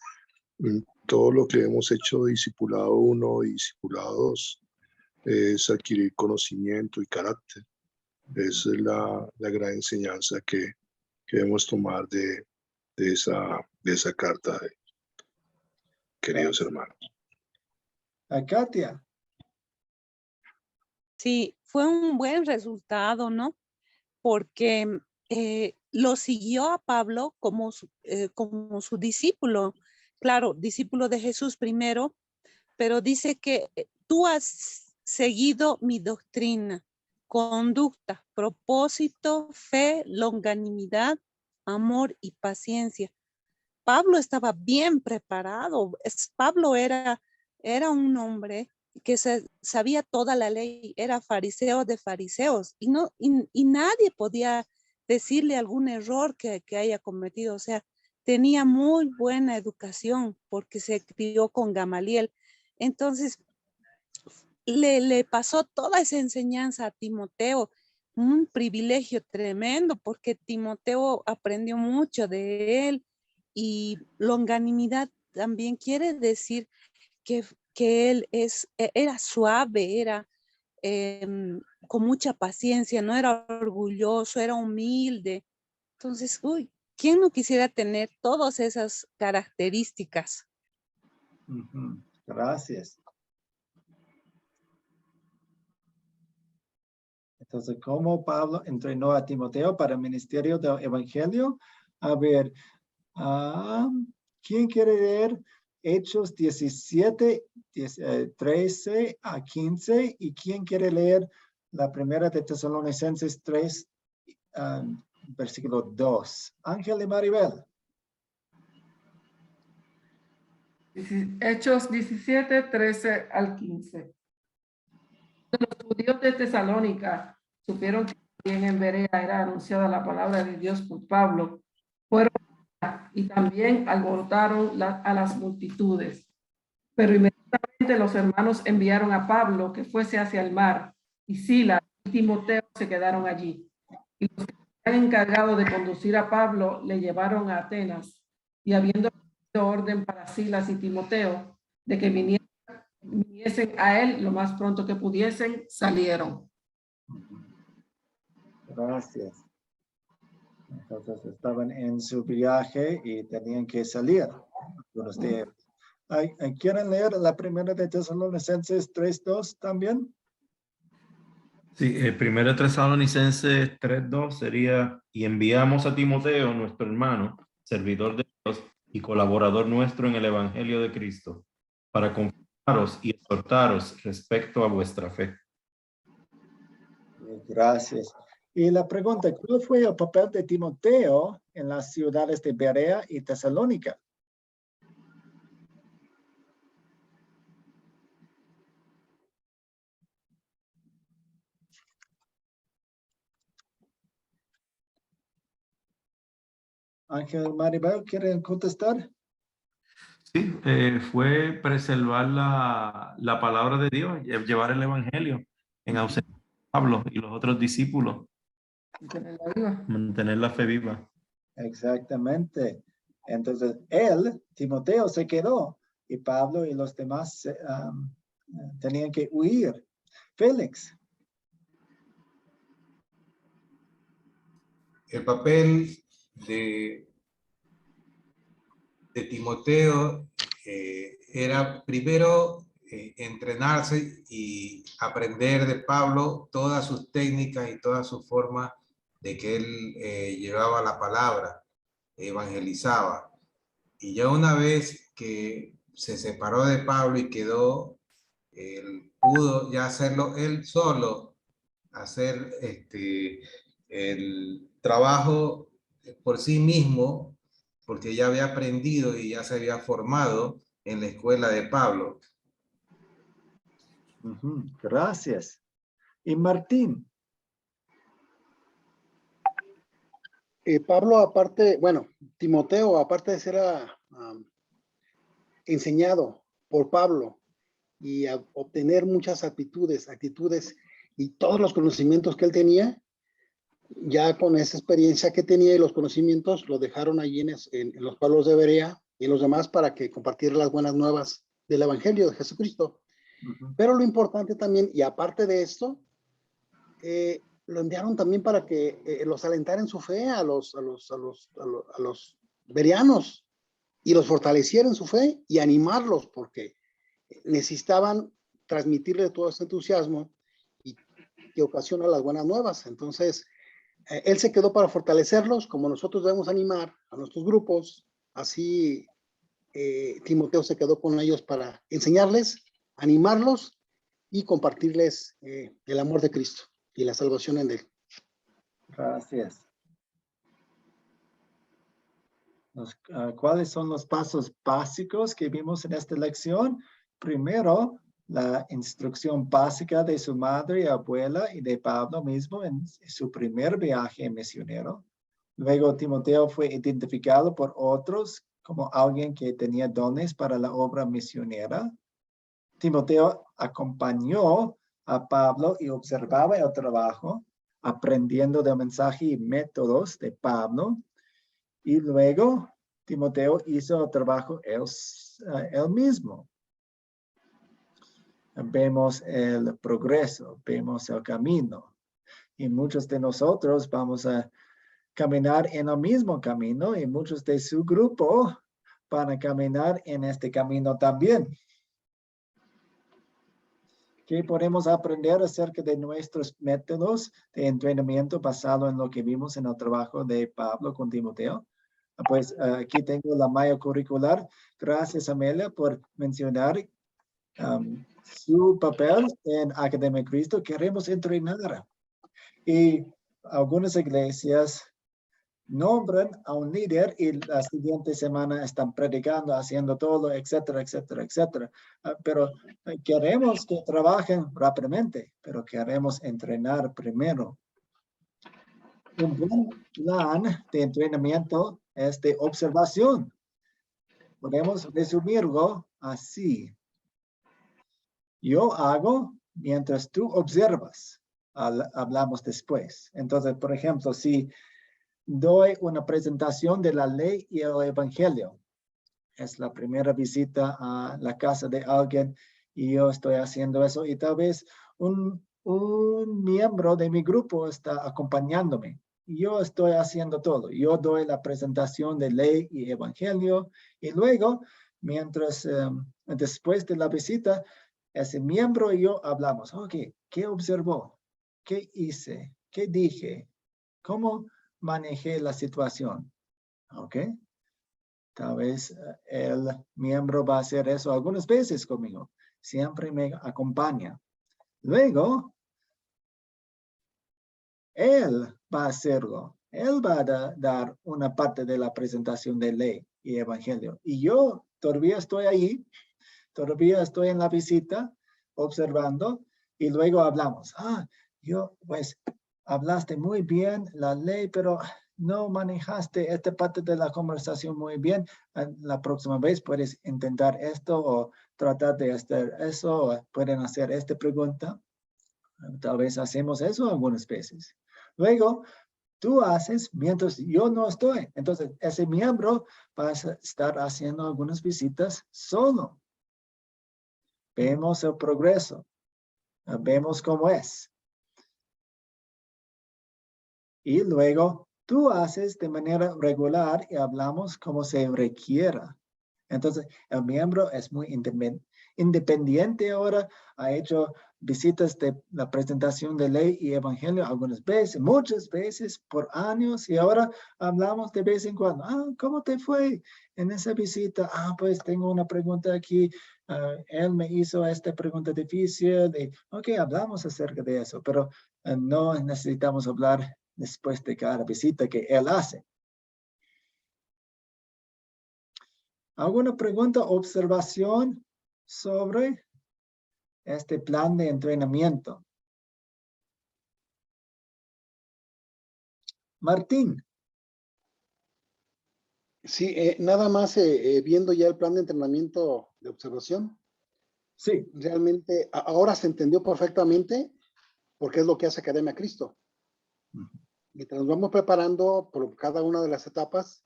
[SPEAKER 12] en todo lo que hemos hecho de discipulado 1 y discipulado 2, es adquirir conocimiento y carácter. Esa es la gran enseñanza que debemos tomar de esa carta, queridos hermanos.
[SPEAKER 1] Katia.
[SPEAKER 3] Sí, fue un buen resultado, ¿no? Porque lo siguió a Pablo como su discípulo. Claro, discípulo de Jesús primero, pero dice que tú has seguido mi doctrina, conducta, propósito, fe, longanimidad, amor y paciencia. Pablo estaba bien preparado. Pablo era un hombre que sabía toda la ley, era fariseo de fariseos y nadie podía decirle algún error que haya cometido. O sea, tenía muy buena educación porque se crió con Gamaliel. Entonces, le pasó toda esa enseñanza a Timoteo, un privilegio tremendo porque Timoteo aprendió mucho de él. Y longanimidad también quiere decir que él era suave, era con mucha paciencia, no era orgulloso, era humilde. Entonces, ¿quién no quisiera tener todas esas características?
[SPEAKER 1] Gracias. Entonces, ¿cómo Pablo entrenó a Timoteo para el ministerio del evangelio? A ver, ¿quién quiere leer Hechos 17, 13 a 15? ¿Y quién quiere leer la primera de Tesalonicenses 3, versículo 2? Ángel y Maribel.
[SPEAKER 13] Hechos 17, 13 al 15. Los judíos de Tesalónica supieron que también en Berea era anunciada la palabra de Dios por Pablo. Fueron y también alborotaron a las multitudes. Pero inmediatamente los hermanos enviaron a Pablo que fuese hacia el mar, y Silas y Timoteo se quedaron allí. Y los que se habían encargado de conducir a Pablo le llevaron a Atenas, y habiendo dado orden para Silas y Timoteo de que viniesen a él lo más pronto que pudiesen, salieron.
[SPEAKER 1] Gracias. Entonces estaban en su viaje y tenían que salir algunos de ellos. ¿Quieren leer la primera de Tesalonicenses 3:2 también?
[SPEAKER 5] Sí, el primero Tesalonicenses 3:2 sería: y enviamos a Timoteo, nuestro hermano, servidor de Dios y colaborador nuestro en el Evangelio de Cristo, para confirmaros y exhortaros respecto a vuestra fe.
[SPEAKER 1] Gracias. Y la pregunta, ¿cuál fue el papel de Timoteo en las ciudades de Berea y Tesalónica? Ángel, Maribel, ¿quieren contestar?
[SPEAKER 5] Sí, fue preservar la palabra de Dios, llevar el Evangelio en ausencia de Pablo y los otros discípulos. Mantener la fe viva.
[SPEAKER 1] Exactamente. Entonces, Timoteo, se quedó y Pablo y los demás tenían que huir. Félix.
[SPEAKER 7] El papel de Timoteo era primero entrenarse y aprender de Pablo todas sus técnicas y todas sus formas de que él llevaba la palabra, evangelizaba. Y ya una vez que se separó de Pablo y quedó, él pudo ya hacerlo él solo, hacer el trabajo por sí mismo, porque ya había aprendido y ya se había formado en la escuela de Pablo.
[SPEAKER 1] Gracias. Y Martín.
[SPEAKER 12] Pablo, aparte, bueno, Timoteo, aparte de ser enseñado por Pablo y a obtener muchas actitudes y todos los conocimientos que él tenía,
[SPEAKER 14] ya con esa experiencia que tenía y los conocimientos, lo dejaron allí en los pueblos de Berea y los demás para que compartiera las buenas nuevas del Evangelio de Jesucristo. Pero lo importante también, y aparte de esto, lo enviaron también para que los alentara en su fe a los bereanos y los fortaleciera en su fe y animarlos, porque necesitaban transmitirle todo ese entusiasmo y que ocasiona las buenas nuevas. Entonces, él se quedó para fortalecerlos, como nosotros debemos animar a nuestros grupos. Así Timoteo se quedó con ellos para enseñarles, animarlos y compartirles el amor de Cristo y la salvación en él.
[SPEAKER 1] Gracias. ¿Cuáles son los pasos básicos que vimos en esta lección? Primero, la instrucción básica de su madre y abuela y de Pablo mismo en su primer viaje misionero. Luego, Timoteo fue identificado por otros como alguien que tenía dones para la obra misionera. Timoteo acompañó a Pablo y observaba el trabajo, aprendiendo del mensaje y métodos de Pablo. Y luego Timoteo hizo el trabajo él mismo. Vemos el progreso, vemos el camino. Y muchos de nosotros vamos a caminar en el mismo camino y muchos de su grupo van a caminar en este camino también. ¿Qué podemos aprender acerca de nuestros métodos de entrenamiento basado en lo que vimos en el trabajo de Pablo con Timoteo? Pues aquí tengo la malla curricular. Gracias, Amelia, por mencionar su papel en Academia Cristo. Queremos entrenar. Y algunas iglesias nombran a un líder y la siguiente semana están predicando, haciendo todo, etcétera, etcétera, etcétera. Pero queremos que trabajen rápidamente, pero queremos entrenar primero. Un buen plan de entrenamiento es de observación. Podemos resumirlo así. Yo hago mientras tú observas. Hablamos después. Entonces, por ejemplo, si doy una presentación de la ley y el evangelio, es la primera visita a la casa de alguien y yo estoy haciendo eso y tal vez un miembro de mi grupo está acompañándome. Yo estoy haciendo todo. Yo doy la presentación de ley y evangelio y luego, después de la visita, ese miembro y yo hablamos. Ok, ¿qué observó? ¿Qué hice? ¿Qué dije? ¿Cómo manejé la situación? Ok. Tal vez el miembro va a hacer eso algunas veces conmigo. Siempre me acompaña. Luego, él va a hacerlo. Él va a dar una parte de la presentación de ley y evangelio. Y yo todavía estoy ahí. Todavía estoy en la visita observando y luego hablamos. Pues hablaste muy bien la ley, pero no manejaste esta parte de la conversación muy bien. La próxima vez puedes intentar esto o tratar de hacer eso o pueden hacer esta pregunta. Tal vez hacemos eso algunas veces. Luego, tú haces mientras yo no estoy. Entonces, ese miembro va a estar haciendo algunas visitas solo. Vemos el progreso. Vemos cómo es. Y luego tú haces de manera regular y hablamos como se requiera. Entonces, el miembro es muy independiente ahora. Ha hecho visitas de la presentación de ley y evangelio algunas veces, muchas veces por años. Y ahora hablamos de vez en cuando. ¿Cómo te fue en esa visita? Pues tengo una pregunta aquí. Él me hizo esta pregunta difícil. Ok, hablamos acerca de eso, pero no necesitamos hablar después de cada visita que él hace. ¿Alguna pregunta o observación sobre este plan de entrenamiento? Martín.
[SPEAKER 14] Sí, nada más viendo ya el plan de entrenamiento de observación.
[SPEAKER 1] Sí.
[SPEAKER 14] Realmente ahora se entendió perfectamente por qué es lo que hace Academia Cristo. mientras nos vamos preparando por cada una de las etapas,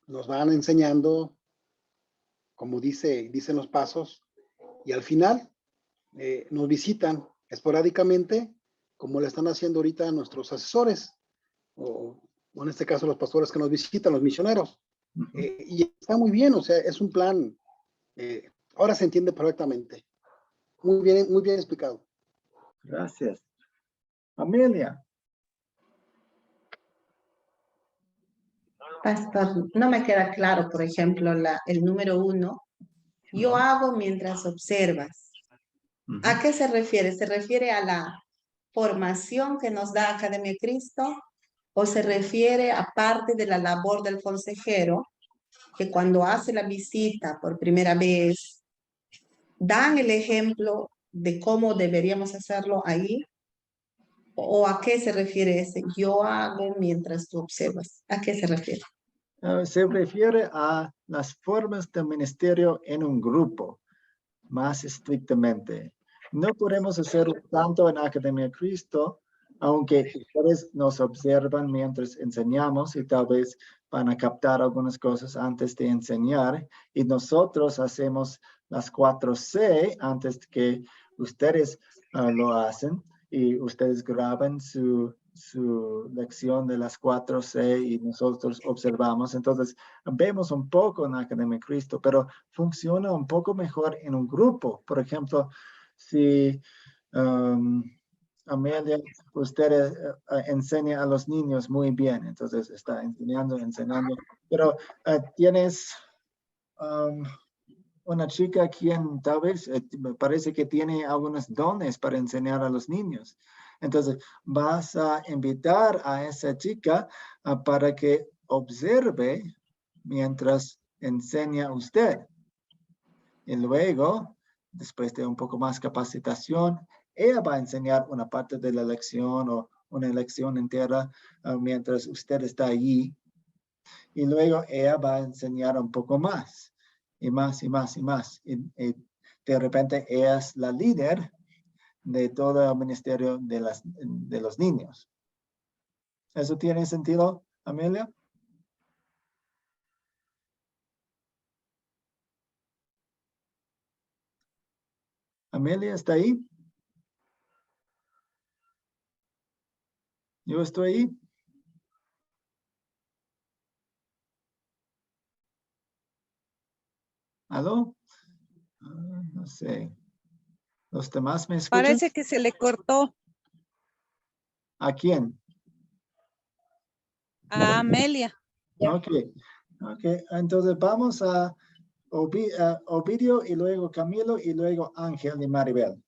[SPEAKER 14] nos van enseñando, como dicen los pasos, y al final nos visitan esporádicamente, como le están haciendo ahorita nuestros asesores, o en este caso los pastores que nos visitan, los misioneros. Y está muy bien, o sea, es un plan, ahora se entiende perfectamente. Muy bien explicado.
[SPEAKER 1] Gracias. Amelia.
[SPEAKER 10] Pastor, no me queda claro, por ejemplo, el número 1. Yo hago mientras observas. ¿A qué se refiere? ¿Se refiere a la formación que nos da Academia Cristo? ¿O se refiere a parte de la labor del consejero, que cuando hace la visita por primera vez, dan el ejemplo de cómo deberíamos hacerlo ahí? ¿O a qué se refiere ese yo hago mientras tú observas? ¿A qué se refiere?
[SPEAKER 1] Se refiere a las formas de ministerio en un grupo, más estrictamente. No podemos hacerlo tanto en Academia Cristo, aunque ustedes nos observan mientras enseñamos y tal vez van a captar algunas cosas antes de enseñar, y nosotros hacemos las 4C antes que ustedes lo hacen, y ustedes graban su lección de las 4C y nosotros observamos. Entonces, vemos un poco en Academia Cristo, pero funciona un poco mejor en un grupo. Por ejemplo, si Amelia, usted enseña a los niños muy bien, entonces está enseñando, pero tienes una chica quien tal vez me parece que tiene algunos dones para enseñar a los niños. Entonces vas a invitar a esa chica para que observe mientras enseña usted. Y luego, después de un poco más capacitación, ella va a enseñar una parte de la lección o una lección entera mientras usted está allí. Y luego ella va a enseñar un poco más. Y más y más y más. Y de repente ella es la líder de todo el ministerio de los niños. ¿Eso tiene sentido, Amelia? ¿Amelia está ahí? ¿Yo estoy ahí? ¿Aló? No sé. ¿Los demás me escuchan?
[SPEAKER 3] Parece que se le cortó
[SPEAKER 1] ¿A quién?
[SPEAKER 3] a Amelia.
[SPEAKER 1] Ok. Entonces vamos a Ovidio y luego Camilo y luego Ángel y Maribel.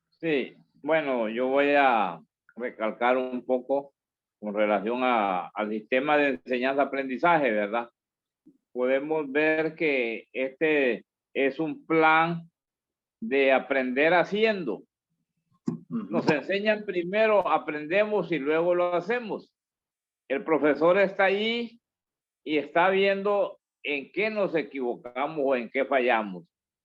[SPEAKER 4] Sí, bueno, yo voy a recalcar un poco con relación al sistema de enseñanza-aprendizaje, ¿verdad? Podemos ver que este es un plan de aprender haciendo. Nos enseñan primero, aprendemos y luego lo hacemos. El profesor está ahí y está viendo en qué nos equivocamos o en qué fallamos.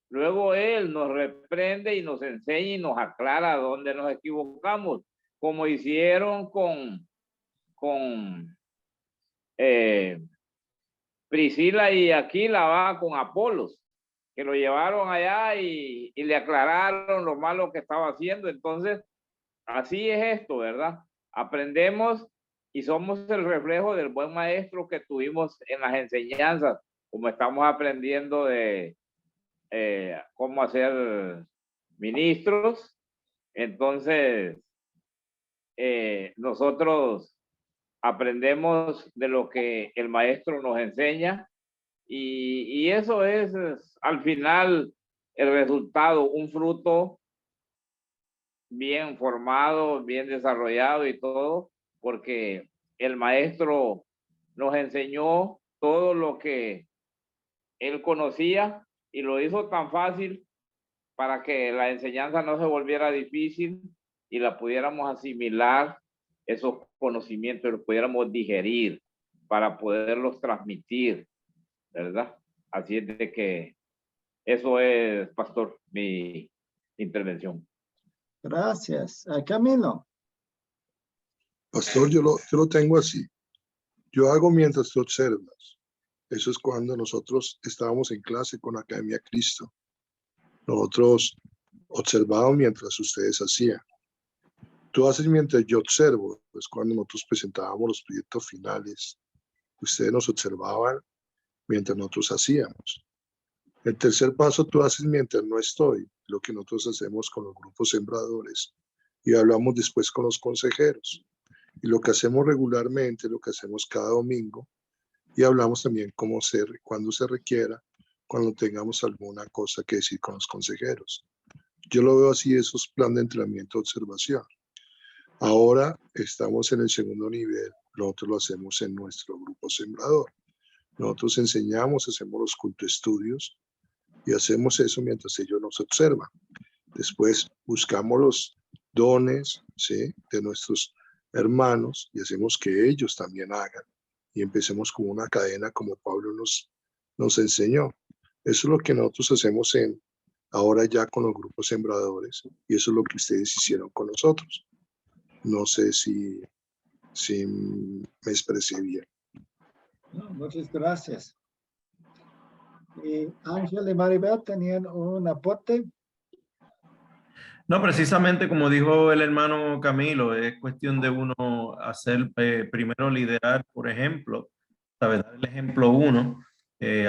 [SPEAKER 4] Luego él nos reprende y nos enseña y nos aclara dónde nos equivocamos, como hicieron con Priscila y Aquila, va, con Apolos, que lo llevaron allá y le aclararon lo malo que estaba haciendo. Entonces, así es esto, ¿verdad? Aprendemos y somos el reflejo del buen maestro que tuvimos en las enseñanzas, como estamos aprendiendo de cómo hacer ministros. Entonces, nosotros aprendemos de lo que el maestro nos enseña y eso es al final el resultado, un fruto bien formado, bien desarrollado y todo, porque el maestro nos enseñó todo lo que él conocía y lo hizo tan fácil para que la enseñanza no se volviera difícil y la pudiéramos asimilar, esos conocimientos los pudiéramos digerir para poderlos transmitir, ¿verdad? Así es de que eso es, pastor, mi intervención.
[SPEAKER 1] Gracias. Camilo.
[SPEAKER 12] Pastor, yo lo tengo así. Yo hago mientras tú observas. Eso es cuando nosotros estábamos en clase con Academia Cristo. Nosotros observábamos mientras ustedes hacían. Tú haces mientras yo observo. Es cuando nosotros presentábamos los proyectos finales. Ustedes nos observaban mientras nosotros hacíamos. El tercer paso tú haces mientras no estoy. Lo que nosotros hacemos con los grupos sembradores. Y hablamos después con los consejeros. Y lo que hacemos regularmente, lo que hacemos cada domingo, y hablamos también cuando se requiera, cuando tengamos alguna cosa que decir con los consejeros. Yo lo veo así, esos planes de entrenamiento de observación. Ahora estamos en el segundo nivel, nosotros lo hacemos en nuestro grupo sembrador. Nosotros enseñamos, hacemos los cultos estudios y hacemos eso mientras ellos nos observan. Después buscamos los dones, ¿sí?, de nuestros hermanos y hacemos que ellos también hagan y empecemos como una cadena como Pablo nos enseñó. Eso es lo que nosotros hacemos ahora ya con los grupos sembradores y eso es lo que ustedes hicieron con nosotros. No sé si me expresé bien.
[SPEAKER 1] No, muchas gracias. Y Ángel y Maribel tenían un aporte.
[SPEAKER 5] No, precisamente como dijo el hermano Camilo, es cuestión de uno hacer, primero liderar, por ejemplo, ¿sabes? Dar el ejemplo uno,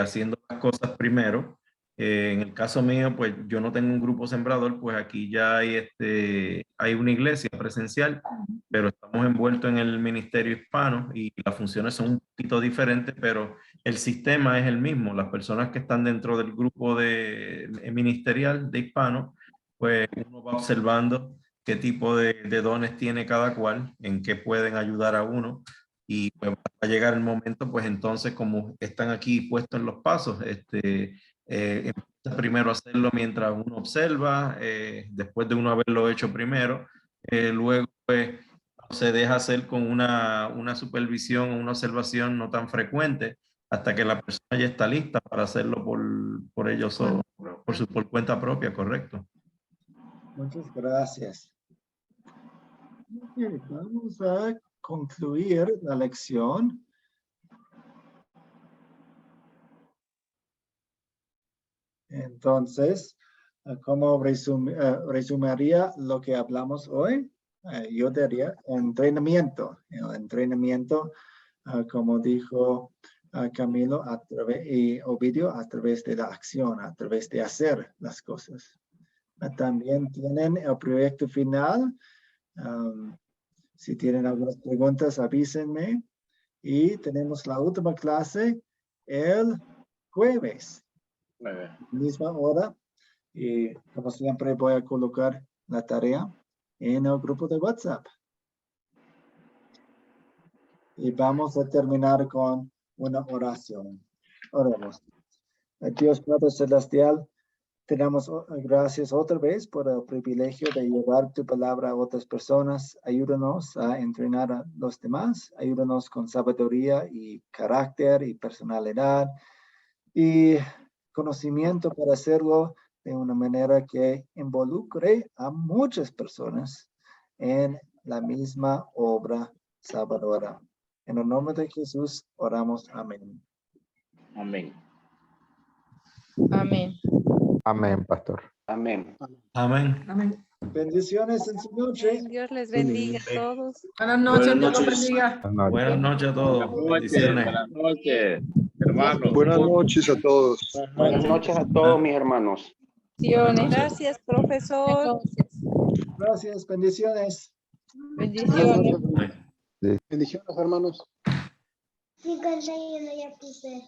[SPEAKER 5] haciendo las cosas primero. En el caso mío, pues yo no tengo un grupo sembrador, pues aquí ya hay una iglesia presencial, pero estamos envueltos en el ministerio hispano y las funciones son un poquito diferentes, pero el sistema es el mismo. Las personas que están dentro del grupo ministerial de hispano, pues uno va observando qué tipo de dones tiene cada cual, en qué pueden ayudar a uno. Y pues va a llegar el momento, pues entonces como están aquí puestos en los pasos, empieza primero a hacerlo mientras uno observa, después de uno haberlo hecho primero, luego pues se deja hacer con una supervisión, una observación no tan frecuente, hasta que la persona ya está lista para hacerlo por ellos solos, por cuenta propia, correcto.
[SPEAKER 1] Muchas gracias. Ok, vamos a concluir la lección. Entonces, ¿cómo resumiría lo que hablamos hoy? Yo diría entrenamiento. El entrenamiento, como dijo Camilo y Ovidio, a través de la acción, a través de hacer las cosas. También tienen el proyecto final. Si tienen algunas preguntas, avísenme. Y tenemos la última clase el jueves. Misma hora. Y como siempre voy a colocar la tarea en el grupo de WhatsApp. Y vamos a terminar con una oración. Oremos. Dios Padre Celestial, te damos gracias otra vez por el privilegio de llevar tu palabra a otras personas. Ayúdanos a entrenar a los demás. Ayúdanos con sabiduría y carácter y personalidad y conocimiento para hacerlo de una manera que involucre a muchas personas en la misma obra salvadora. En el nombre de Jesús oramos. Amén.
[SPEAKER 4] Amén.
[SPEAKER 11] Amén.
[SPEAKER 2] Amén, pastor. Amén.
[SPEAKER 5] Amén.
[SPEAKER 13] Amén.
[SPEAKER 1] Bendiciones en su noche.
[SPEAKER 3] Dios les bendiga a todos.
[SPEAKER 13] Buenas noches,
[SPEAKER 9] Buenas
[SPEAKER 13] Dios los
[SPEAKER 9] noches.
[SPEAKER 13] bendiga.
[SPEAKER 5] Buenas noches a todos. Bendiciones.
[SPEAKER 4] Buenas noches, hermanos.
[SPEAKER 12] Buenas noches a todos.
[SPEAKER 2] Buenas noches a todos mis hermanos.
[SPEAKER 11] Bendiciones.
[SPEAKER 3] Gracias, profesor.
[SPEAKER 11] Entonces,
[SPEAKER 1] Gracias, bendiciones.
[SPEAKER 11] bendiciones.
[SPEAKER 14] Bendiciones, hermanos.
[SPEAKER 15] 51 ya puse.